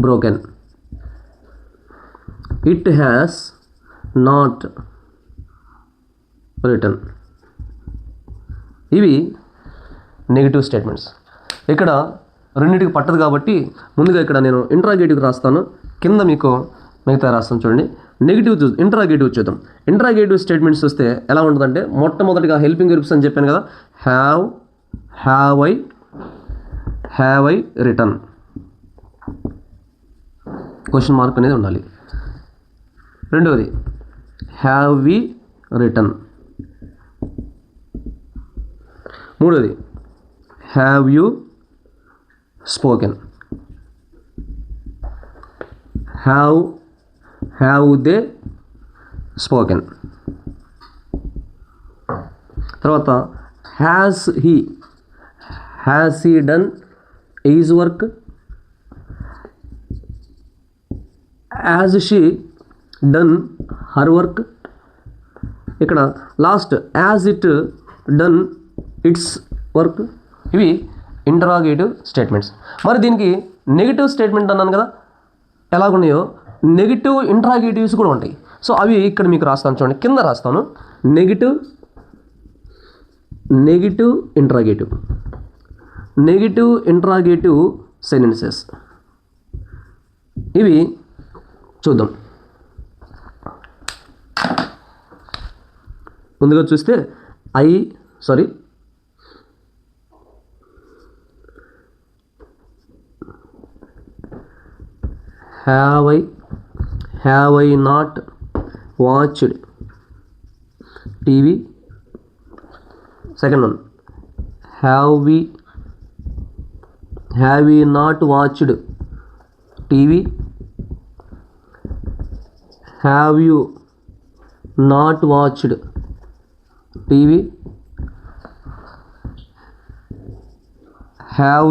broken, it has not written. ఇవి negative statements. ఇక్కడ రెండింటికి పట్టదు కాబట్టి ముందుగా ఇక్కడ నేను ఇంట్రాగేటివ్ రాస్తాను, కింద మీకు మిగతా రాస్తాను. చూడండి, ఇంట్రాగేటివ్ చూద్దాం. ఇంట్రాగేటివ్ స్టేట్మెంట్స్ వస్తే ఎలా ఉంటుందంటే, మొట్టమొదటిగా హెల్పింగ్ వెర్బ్స్ అని చెప్పాను కదా, have I written, question mark అనేది ఉండాలి. రెండవది హ్యావ్ వి రిటర్న్. మూడవది have you spoken. Have they spoken. తర్వాత has he done his work, has she done her work. ఇక్కడ last has it done its work. ఇవి ఇంటరాగేటివ్ స్టేట్మెంట్స్. మరి దీనికి నెగిటివ్ స్టేట్మెంట్ అన్నాను కదా, ఎలాగున్నాయో నెగిటివ్ ఇంట్రాగేటివ్స్ కూడా ఉంటాయి. సో అవి ఇక్కడ మీకు రాస్తాను, చూడండి, కింద రాస్తాను. నెగిటివ్ ఇంట్రాగేటివ్ సెంటెన్సెస్ ఇవి చూద్దాం. ముందుగా చూస్తే have I not watched TV. Second one, have we not watched TV. Have you not watched TV. Have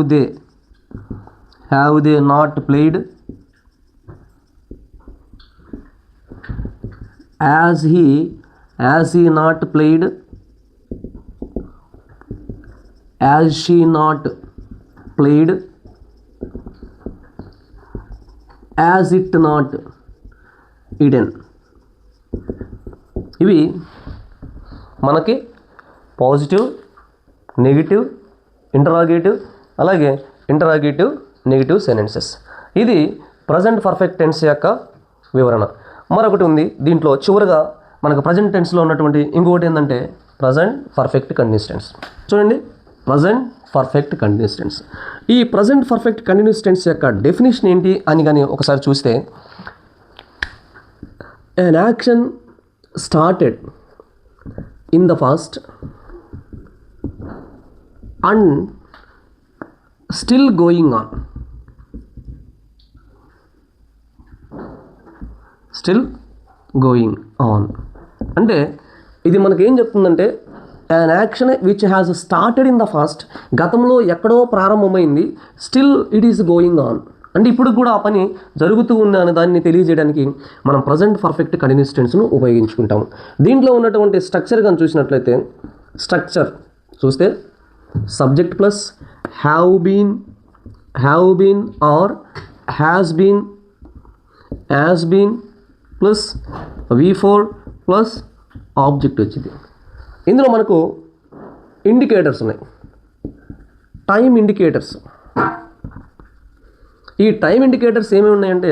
they not played. Has he not played? Has she not played? Has it not eaten? ఇవి మనకి positive, negative, interrogative, అలాగే interrogative negative sentences. ఇది present perfect tense యొక్క వివరణ. మరొకటి ఉంది దీంట్లో, చివరిగా మనకు ప్రజెంట్ టెన్స్లో ఉన్నటువంటి ఇంకొకటి ఏంటంటే ప్రజెంట్ పర్ఫెక్ట్ కంటిన్యూస్ టెన్స్. చూడండి, ప్రజెంట్ పర్ఫెక్ట్ కంటిన్యూస్ టెన్స్. ఈ ప్రజెంట్ పర్ఫెక్ట్ కంటిన్యూస్ టెన్స్ యొక్క డెఫినేషన్ ఏంటి అని కానీ ఒకసారి చూస్తే, an action started in the past and still going on. అంటే ఇది మనకి ఏం చెప్తుందంటే, an action which has started in the past, గతంలో ఎక్కడో ప్రారంభమైంది, still it is going on, అంటే ఇప్పుడు కూడా ఆ పని జరుగుతూ ఉంది అనే దాన్ని తెలియజేయడానికి మనం ప్రజెంట్ పర్ఫెక్ట్ కంటిన్యూస్ టెన్స్ను ఉపయోగించుకుంటాము. దీంట్లో ఉన్నటువంటి స్ట్రక్చర్ కానీ చూసినట్లయితే, స్ట్రక్చర్ చూస్తే subject plus have been or has been plus V4 plus object వచ్చింది. ఇందులో మనకు ఇండికేటర్స్ ఉన్నాయి, టైం ఇండికేటర్స్. ఈ టైం ఇండికేటర్స్ ఏమేమి ఉన్నాయంటే,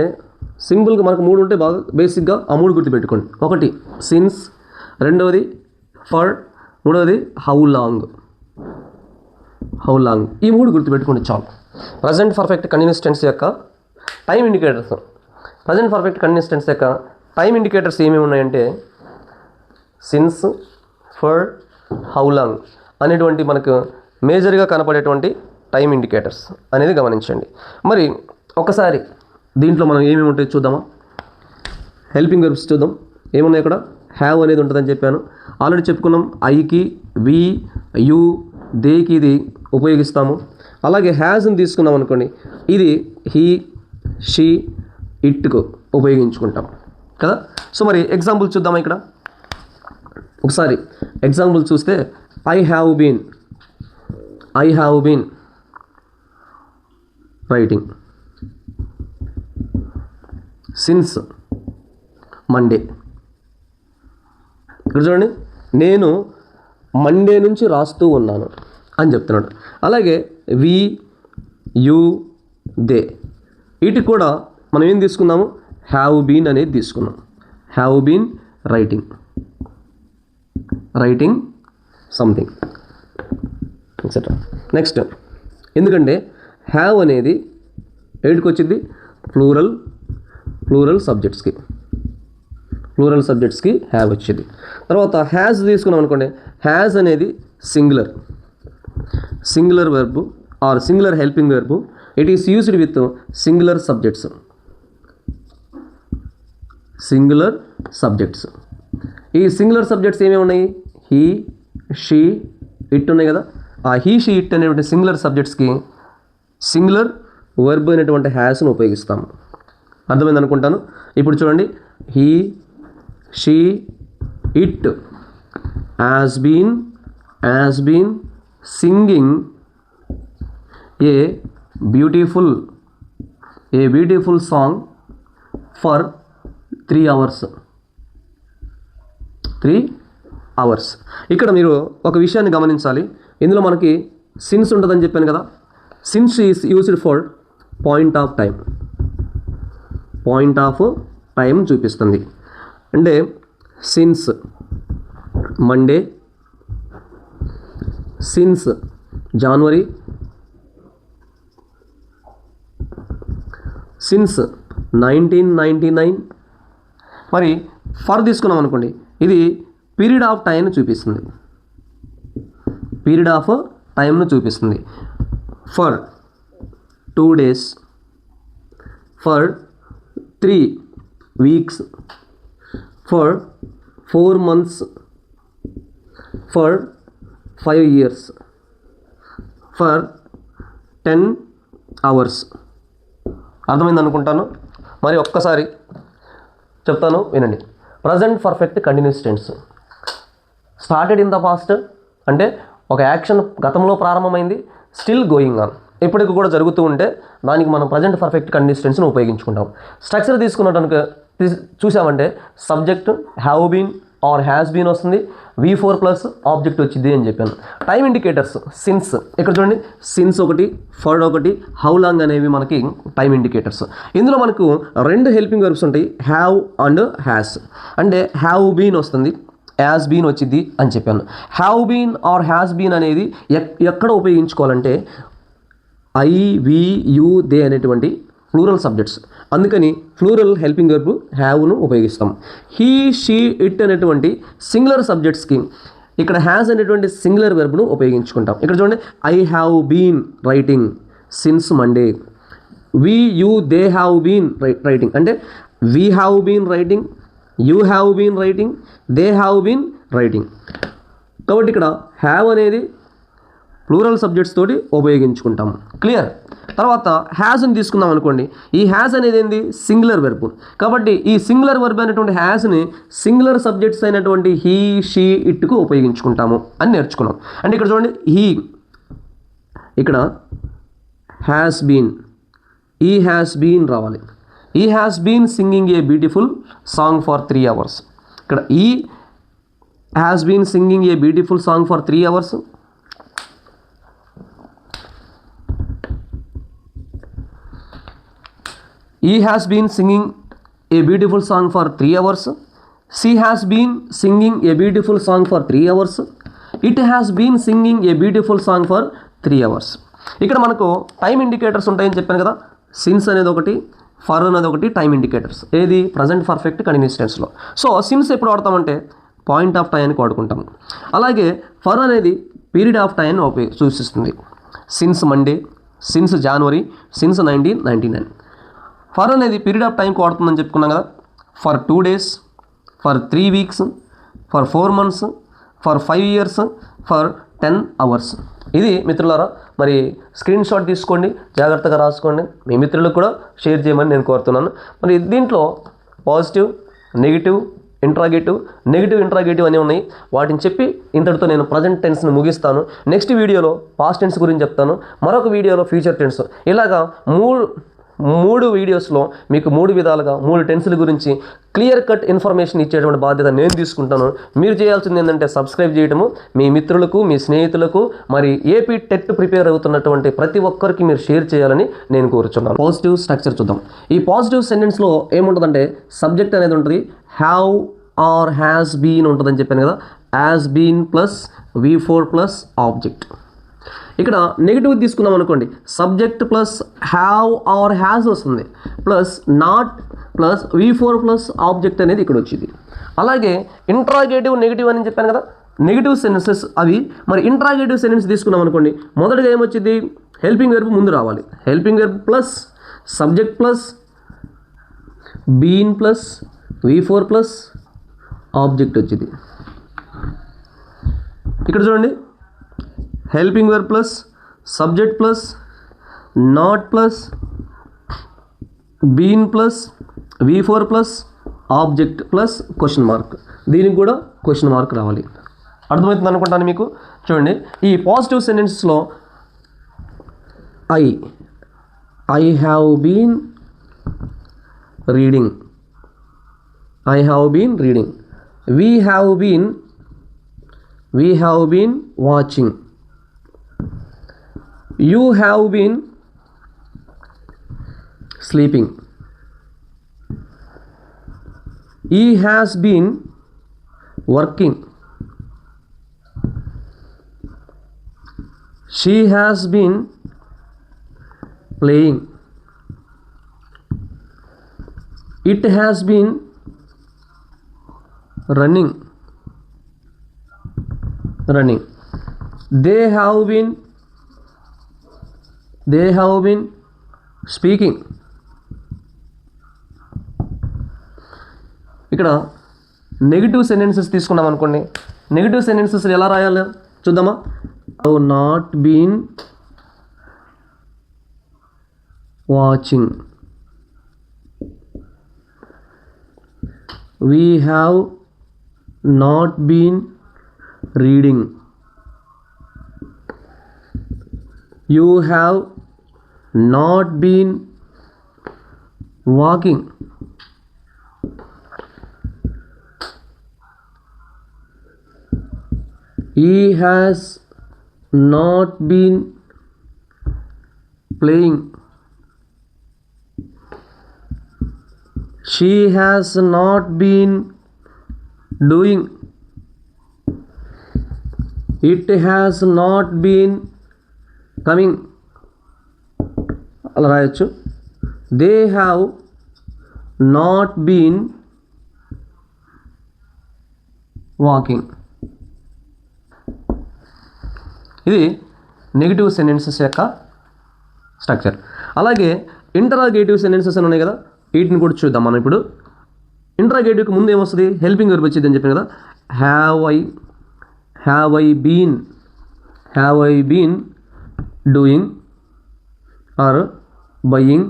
సింపుల్గా మనకు 3 ఉంటే బాగా బేసిక్గా ఆ 3 గుర్తుపెట్టుకోండి. ఒకటి సిన్స్, రెండవది ఫర్, మూడవది హౌ లాంగ్. ఈ 3 గుర్తుపెట్టుకోండి చాలు. ప్రజెంట్ పర్ఫెక్ట్ కంటిన్యూస్ టెన్స్ యొక్క time indicators. Present perfect continuous tense యొక్క టైం ఇండికేటర్స్ ఏమేమి ఉన్నాయంటే, సిన్స్, ఫర్, హౌ లాంగ్ అనేటువంటి మనకు మేజర్గా కనపడేటువంటి టైం ఇండికేటర్స్ అనేది గమనించండి. మరి ఒకసారి దీంట్లో మనం ఏమేమి ఉంటాయో చూద్దామా. హెల్పింగ్ వెర్బ్స్ చూద్దాం. ఏమున్నాయి ఇక్కడ, హ్యావ్ అనేది ఉంటుందని చెప్పాను, ఆల్రెడీ చెప్పుకున్నాం. ఐకి, వి, యూ, దేకి ఇది ఉపయోగిస్తాము. అలాగే హ్యాజ్ని తీసుకున్నాం అనుకోండి, ఇది హీ షీ ఇట్కు ఉపయోగించుకుంటాం కదా. సో మరి ఎగ్జాంపుల్ చూద్దామా. ఇక్కడ ఒకసారి ఎగ్జాంపుల్ చూస్తే I have been writing since Monday. ఇక్కడ చూడండి, నేను మండే నుంచి రాస్తూ ఉన్నాను అని చెప్తున్నాడు. అలాగే వి యు దే, వీటికి కూడా మనం ఏం తీసుకున్నాము, హ్యావ్ బీన్ అనేది తీసుకున్నాం. Have been writing something etcetera. Next, ఎందుకంటే హ్యావ్ అనేది ఏడికి వచ్చింది, ప్లూరల్ సబ్జెక్ట్స్కి హ్యావ్ వచ్చింది. తర్వాత హ్యాజ్ తీసుకున్నాం అనుకోండి, హ్యాజ్ అనేది singular verb or singular helping verb. It is used with singular subjects. ఈ సింగులర్ సబ్జెక్ట్స్ ఏమేమి ఉన్నాయి, హీ షీ ఇట్ ఉన్నాయి కదా. ఆ హీ షీ ఇట్ అనేటువంటి సింగులర్ సబ్జెక్ట్స్కి సింగులర్ వర్బ్ అనేటువంటి హ్యాస్ను ఉపయోగిస్తాము. అర్థమైంది అనుకుంటాను. ఇప్పుడు చూడండి, he she it has been singing a beautiful song for 3 hours. ఇక్కడ మీరు ఒక విషయాన్ని గమనించాలి. ఇందులో మనకి సిన్స్ ఉంటుందని చెప్పాను కదా. Since is used for point of time చూపిస్తుంది. అంటే since Monday, since January, since 1999. మరి ఫర్ తీసుకున్నాం అనుకోండి, ఇది పీరియడ్ ఆఫ్ టైంను చూపిస్తుంది. For 2 days, for 3 weeks, for 4 months, for 5 years, for 10 hours. అర్థమైంది అనుకుంటాను. మరి ఒక్కసారి చెప్తాను వినండి. Present perfect continuous tense, started in the past అంటే ఒక యాక్షన్ గతంలో ప్రారంభమైంది, స్టిల్ గోయింగ్ ఆన్, ఇప్పటికి కూడా జరుగుతూ ఉంటే దానికి మనం ప్రజెంట్ పర్ఫెక్ట్ కంటిన్యూస్ టెన్స్ని ఉపయోగించుకుంటాం. స్ట్రక్చర్ తీసుకున్నట్టు చూసామంటే subject have been or has been వస్తుంది, V4 ప్లస్ ఆబ్జెక్ట్ వచ్చింది అని చెప్పాను. టైం ఇండికేటర్స్ సిన్స్, ఇక్కడ చూడండి, సిన్స్ ఒకటి, ఫర్ ఒకటి, హౌ లాంగ్ అనేవి మనకి టైం ఇండికేటర్స్. ఇందులో మనకు 2 హెల్పింగ్ వర్బ్స్ ఉంటాయి, హ్యావ్ అండ్ హ్యాస్. అంటే హ్యావ్ బీన్ వస్తుంది, హ్యాస్ బీన్ వచ్చింది అని చెప్పాను. Have been or has been అనేది ఎక్కడ ఉపయోగించుకోవాలంటే ఐ వి యు దే అనేటువంటి ప్లూరల్ సబ్జెక్ట్స్. అందుకని ప్లూరల్ హెల్పింగ్ వర్బ్ హ్యావ్ను ఉపయోగిస్తాం. హీ షీ ఇట్ అనేటువంటి సింగులర్ సబ్జెక్ట్స్కి ఇక్కడ హ్యాస్ అనేటువంటి సింగులర్ వెర్బ్ను ఉపయోగించుకుంటాం. ఇక్కడ చూడండి, I have been writing since Monday, we you they have been writing అంటే we have been writing, you have been writing, they have been writing. కాబట్టి ఇక్కడ హ్యావ్ అనేది ప్లూరల్ సబ్జెక్ట్స్ తోటి ఉపయోగించుకుంటాము. క్లియర్. తర్వాత హ్యాస్ని తీసుకుందాం అనుకోండి, ఈ హ్యాస్ అనేది ఏంది, సింగులర్ వెర్బ్. కాబట్టి ఈ సింగులర్ వెర్బ్ అనేటువంటి హ్యాస్ని సింగులర్ సబ్జెక్ట్స్ అయినటువంటి హీ షీ ఇట్కు ఉపయోగించుకుంటాము అని నేర్చుకున్నాం. అంటే ఇక్కడ చూడండి, హీ ఇక్కడ హ్యాస్ బీన్, ఈ హ్యాస్ బీన్ రావాలి. He has been singing a beautiful song for 3 hours. ఇక్కడ he has been singing a beautiful song for 3 hours. He has been singing a beautiful song for 3 hours. She has been singing a beautiful song for 3 hours. It has been singing a beautiful song for 3 hours. ఇక్కడ మనకు time indicators ఉంటాయని చెప్పాను కదా. Since అనేది ఒకటి, for అనేది ఒకటి time indicators. ఏది, ప్రజెంట్ పర్ఫెక్ట్ కంటిన్యూస్ టెన్స్లో. సో సిన్స్ ఎప్పుడు వాడతామంటే పాయింట్ ఆఫ్ టైంకి వాడుకుంటాము. అలాగే ఫర్ అనేది పీరియడ్ ఆఫ్ టైం సూచిస్తుంది. Since Monday, since January, since 1999. For అనేది పీరియడ్ ఆఫ్ టైంకి వాడుతుందని చెప్పుకున్నాం కదా. For 2 days, for 3 weeks, for 4 months, for 5 years, for 10 hours. ఇది మిత్రులారా, మరి స్క్రీన్ షాట్ తీసుకోండి, జాగ్రత్తగా రాసుకోండి, మీ మిత్రులకు కూడా షేర్ చేయమని నేను కోరుతున్నాను. మరి దీంట్లో పాజిటివ్, నెగిటివ్, నెగిటివ్ ఇంట్రాగేటివ్ అని ఉన్నాయి. వాటిని చెప్పి ఇంతటితో నేను ప్రజెంట్ టెన్స్ని ముగిస్తాను. నెక్స్ట్ వీడియోలో పాస్ట్ టెన్స్ గురించి చెప్తాను, మరొక వీడియోలో ఫ్యూచర్ టెన్స్. ఇలాగా మూడు వీడియోస్లో మీకు 3 విధాలుగా 3 టెన్స్ల గురించి క్లియర్ కట్ ఇన్ఫర్మేషన్ ఇచ్చేటువంటి బాధ్యత నేను తీసుకుంటాను. మీరు చేయాల్సింది ఏంటంటే సబ్స్క్రైబ్ చేయడము, మీ మిత్రులకు, మీ స్నేహితులకు, మరి ఏపీ టెట్ ప్రిపేర్ అవుతున్నటువంటి ప్రతి ఒక్కరికి మీరు షేర్ చేయాలని నేను కోరుచున్నాను. పాజిటివ్ స్ట్రక్చర్ చూద్దాం. ఈ పాజిటివ్ సెంటెన్స్లో ఏముంటుందంటే సబ్జెక్ట్ అనేది ఉంటుంది, హ్యావ్ ఆర్ హ్యాస్ బీన్ ఉంటుందని చెప్పాను కదా. Has been plus V4 plus object. ఇక్కడ నెగిటివ్ తీసుకున్నాం అనుకోండి, subject plus have or has వస్తుంది, plus not plus V4 plus object అనేది ఇక్కడ వచ్చింది. అలాగే ఇంట్రాగేటివ్, నెగిటివ్ అని చెప్పాను కదా, నెగిటివ్ సెంటెన్సెస్ అవి. మరి ఇంట్రాగేటివ్ సెంటెన్స్ తీసుకున్నాం అనుకోండి, మొదటిగా ఏమొచ్చింది, హెల్పింగ్ వెర్బ్ ముందు రావాలి. Helping verb plus subject plus been plus V4 plus object వచ్చింది. ఇక్కడ చూడండి, helping verb plus subject plus not plus been plus V4 plus object plus question mark. దీనికి కూడా క్వశ్చన్ మార్క్ రావాలి. అర్థమవుతుంది అనుకుంటాను మీకు. చూడండి, ఈ పాజిటివ్ సెంటెన్సెస్లో I have been reading, we have been watching, you have been sleeping, he has been working, she has been playing, it has been running, they have been speaking. ఇక్కడ negative sentences తీసుకున్నాం అనుకోండి, negative sentences ఎలా రాయాలి చూద్దామా. Have not been watching, we have not been reading, you have not been walking, he has not been playing, she has not been doing, it has not been coming అలా రాయొచ్చు. They have not been walking. ఇది negative sentences యొక్క structure. అలాగే interrogative sentences అని ఉన్నాయి కదా, వీటిని కూడా చూద్దాం మనం. ఇప్పుడు ఇంటరాగేటివ్కి ముందు ఏమొస్తుంది, హెల్పింగ్ వెర్బ్ వచ్చింది అని చెప్పాను కదా. Have I been doing or buying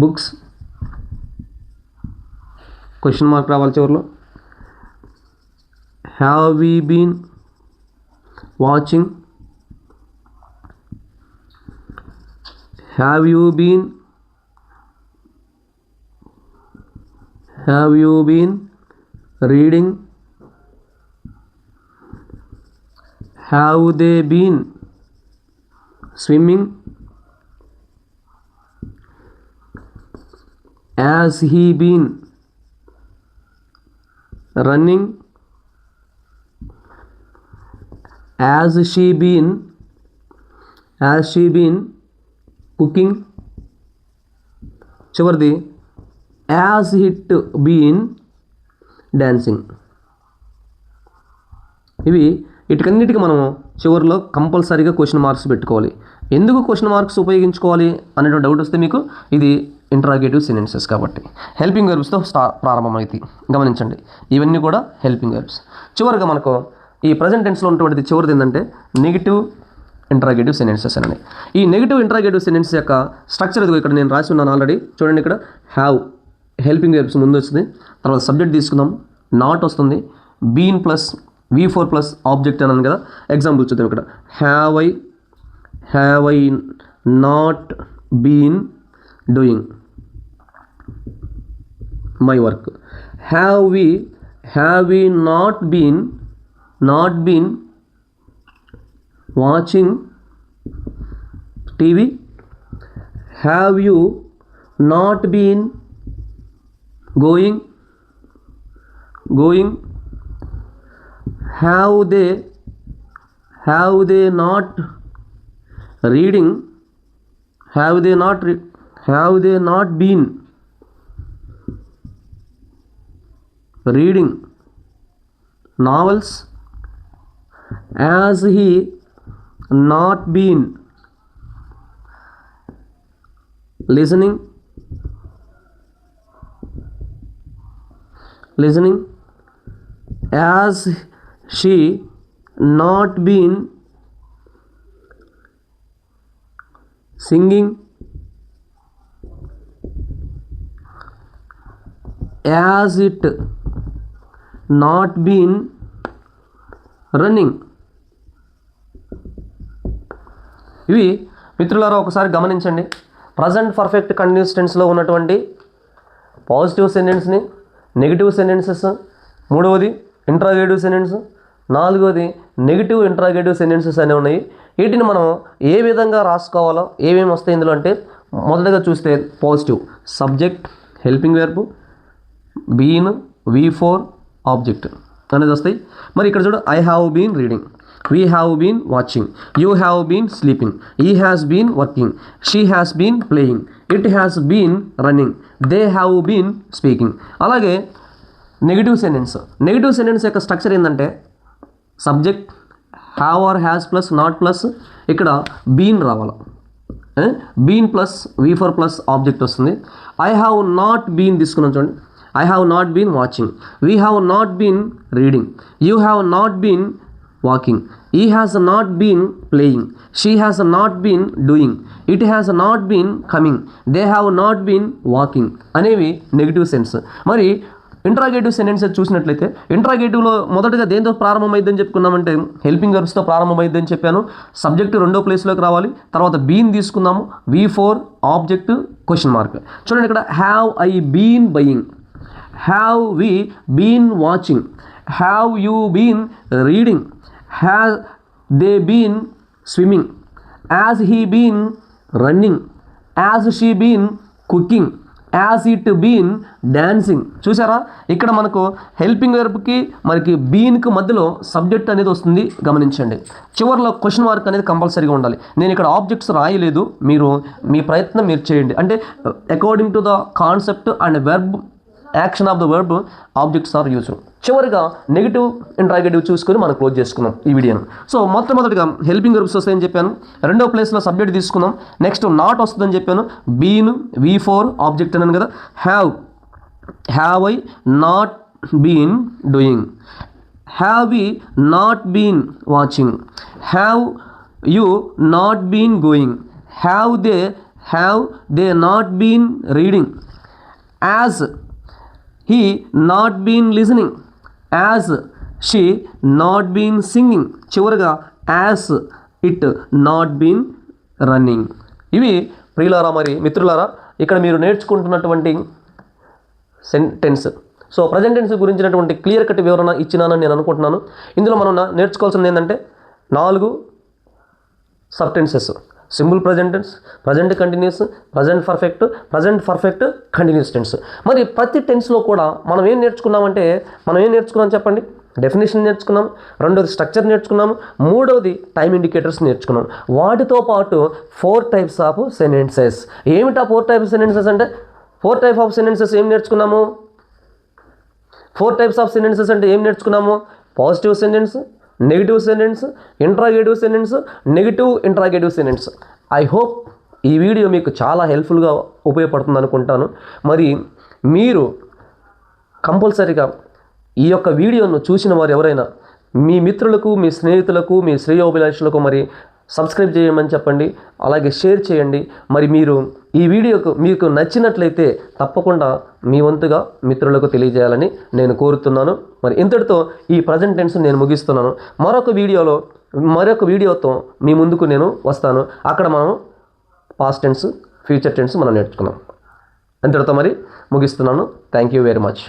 books, question mark రావాలి చివరిలో. Have we been watching, have you been reading, have they been swimming, has he been running, has she been cooking, చివరిది has it been dancing. ఇవి వీటికన్నిటికీ మనం చివరిలో కంపల్సరీగా question marks పెట్టుకోవాలి. ఎందుకు question marks ఉపయోగించుకోవాలి అనేటువంటి డౌట్ వస్తే మీకు, ఇది ఇంటరాగేటివ్ సెంటెన్సెస్ కాబట్టి. హెల్పింగ్ వెర్బ్స్తో ప్రారంభమైంది గమనించండి, ఇవన్నీ కూడా హెల్పింగ్ వెర్బ్స్. చివరిగా మనకు ఈ ప్రజెంట్ టెన్స్లో ఉన్నటువంటిది చివరిది ఏంటంటే నెగిటివ్ ఇంట్రాగేటివ్ సెంటెన్సెస్ అని. ఈ నెగిటివ్ ఇంట్రాగేటివ్ సెంటెన్స్ యొక్క స్ట్రక్చర్ ఇదిగో ఇక్కడ నేను రాసి ఉన్నాను ఆల్రెడీ. చూడండి, ఇక్కడ హ్యావ్ హెల్పింగ్ వెర్బ్స్ ముందు వస్తుంది, తర్వాత సబ్జెక్ట్ తీసుకుందాం, నాట్ వస్తుంది, been plus V4 plus object అన్నాను కదా. ఎగ్జాంపుల్ చూద్దాం. ఇక్కడ have I not been doing my work. Have we not been watching TV. Have you not been going. Have they not reading? Have they not been reading novels? Has he not been listening? Has she not been singing? Has it not been running? ఇవి మిత్రులారా ఒకసారి గమనించండి. Present perfect continuous టెన్స్లో ఉన్నటువంటి positive సెంటెన్స్ని, negative sentences, మూడవది interrogative sentence, నాలుగవది negative interrogative sentences అనేవి ఉన్నాయి. వీటిని మనం ఏ విధంగా రాసుకోవాలో, ఏమేమి వస్తాయి ఇందులో అంటే, మొదటగా చూస్తే positive subject, helping verb, been, V4 object అనేది వస్తాయి. మరి ఇక్కడ చూడు, I have been reading, we have been watching, you have been sleeping, he has been working, she has been playing, it has been running, they have been speaking. అలాగే negative sentence యొక్క structure ఏంటంటే, subject have or has plus not plus ఇక్కడ been రావాలి, been plus V4 plus object వస్తుంది. I have not been తీసుకున్నాం చూడండి, I have not been watching, we have not been reading, you have not been walking, he has not been playing, she has not been doing, it has not been coming, they have not been walking అనేవి negative sense. మరి interrogative sentence చూసినట్లయితే, ఇంట్రాగేటివ్లో మొదటగా దేంతో ప్రారంభమైందని చెప్పుకున్నామంటే helping వెర్బ్స్తో ప్రారంభమైందని చెప్పాను. Subject రెండో ప్లేస్లోకి రావాలి, తర్వాత బీన్ తీసుకుందాము, V4 ఆబ్జెక్ట్ క్వశ్చన్ మార్క్. చూడండి, ఇక్కడ have I been buying, have we been watching, have you been reading, has they been swimming, has he been running, has she been cooking, has it been dancing. చూసారా, ఇక్కడ మనకు helping వెర్బ్కి మనకి బీన్కి మధ్యలో subject అనేది వస్తుంది, గమనించండి. చివరిలో క్వశ్చన్ మార్క్ అనేది కంపల్సరీగా ఉండాలి. నేను ఇక్కడ ఆబ్జెక్ట్స్ రాయలేదు, మీరు మీ ప్రయత్నం మీరు చేయండి. అంటే according to the concept and verb action of the verb objects are used. చివరిగా నెగిటివ్ ఇంట్రాగేటివ్ చూసుకొని మనం క్లోజ్ చేసుకున్నాం ఈ వీడియోను. సో మొట్టమొదటిగా హెల్పింగ్ వెర్బ్స్ వస్తాయని చెప్పాను, రెండో ప్లేస్లో సబ్జెక్ట్ తీసుకున్నాం, నెక్స్ట్ నాట్ వస్తుందని చెప్పాను, బీన్ V4 ఆబ్జెక్ట్ అన్నాను కదా. Have I not been doing, have we not been watching, have you not been going, have they not been reading, has he not been listening, as she not been singing, చివరిగా as it not been running. ఇవి ప్రియులారా, మరి మిత్రులారా, ఇక్కడ మీరు నేర్చుకుంటున్నటువంటి sentence. So present tense గురించినటువంటి clear cut వివరణ ఇచ్చినానని నేను అనుకుంటున్నాను. ఇందులో మనం నేర్చుకోవాల్సింది ఏంటంటే 4 sub tenses: simple present tense, present continuous, present perfect continuous tense. మరి ప్రతి టెన్స్లో కూడా మనం ఏం నేర్చుకున్నాం చెప్పండి? డెఫినేషన్ నేర్చుకున్నాం, రెండోది స్ట్రక్చర్ నేర్చుకున్నాము, మూడవది టైం ఇండికేటర్స్ నేర్చుకున్నాం. వాటితో పాటు 4 టైప్స్ ఆఫ్ సెంటెన్సెస్. ఏమిటా 4 టైప్స్ ఆఫ్ సెంటెన్సెస్ అంటే, 4 టైప్ ఆఫ్ సెంటెన్సెస్ ఏం నేర్చుకున్నాము? 4 టైప్స్ ఆఫ్ సెంటెన్సెస్ అంటే ఏం నేర్చుకున్నాము? Positive sentence, negative sentence, interrogative sentence, negative interrogative sentence. I hope ఈ వీడియో మీకు చాలా హెల్ప్ఫుల్గా ఉపయోగపడుతుంది అనుకుంటాను. మరి మీరు కంపల్సరీగా ఈ యొక్క వీడియోను చూసిన వారు ఎవరైనా మీ మిత్రులకు, మీ స్నేహితులకు, మీ శ్రేయోభిలాషులకు మరి సబ్స్క్రైబ్ చేయమని చెప్పండి, అలాగే షేర్ చేయండి. మరి మీరు ఈ వీడియోకు మీకు నచ్చినట్లయితే తప్పకుండా మీ వంతుగా మిత్రులకు తెలియజేయాలని నేను కోరుతున్నాను. మరి ఇంతటితో ఈ ప్రజెంట్ టెన్స్ నేను ముగిస్తున్నాను. మరొక వీడియోతో మీ ముందుకు నేను వస్తాను. అక్కడ మనం పాస్ట్ టెన్స్, ఫ్యూచర్ టెన్స్ మనం నేర్చుకున్నాం. ఇంతటితో మరి ముగిస్తున్నాను. Thank you very much.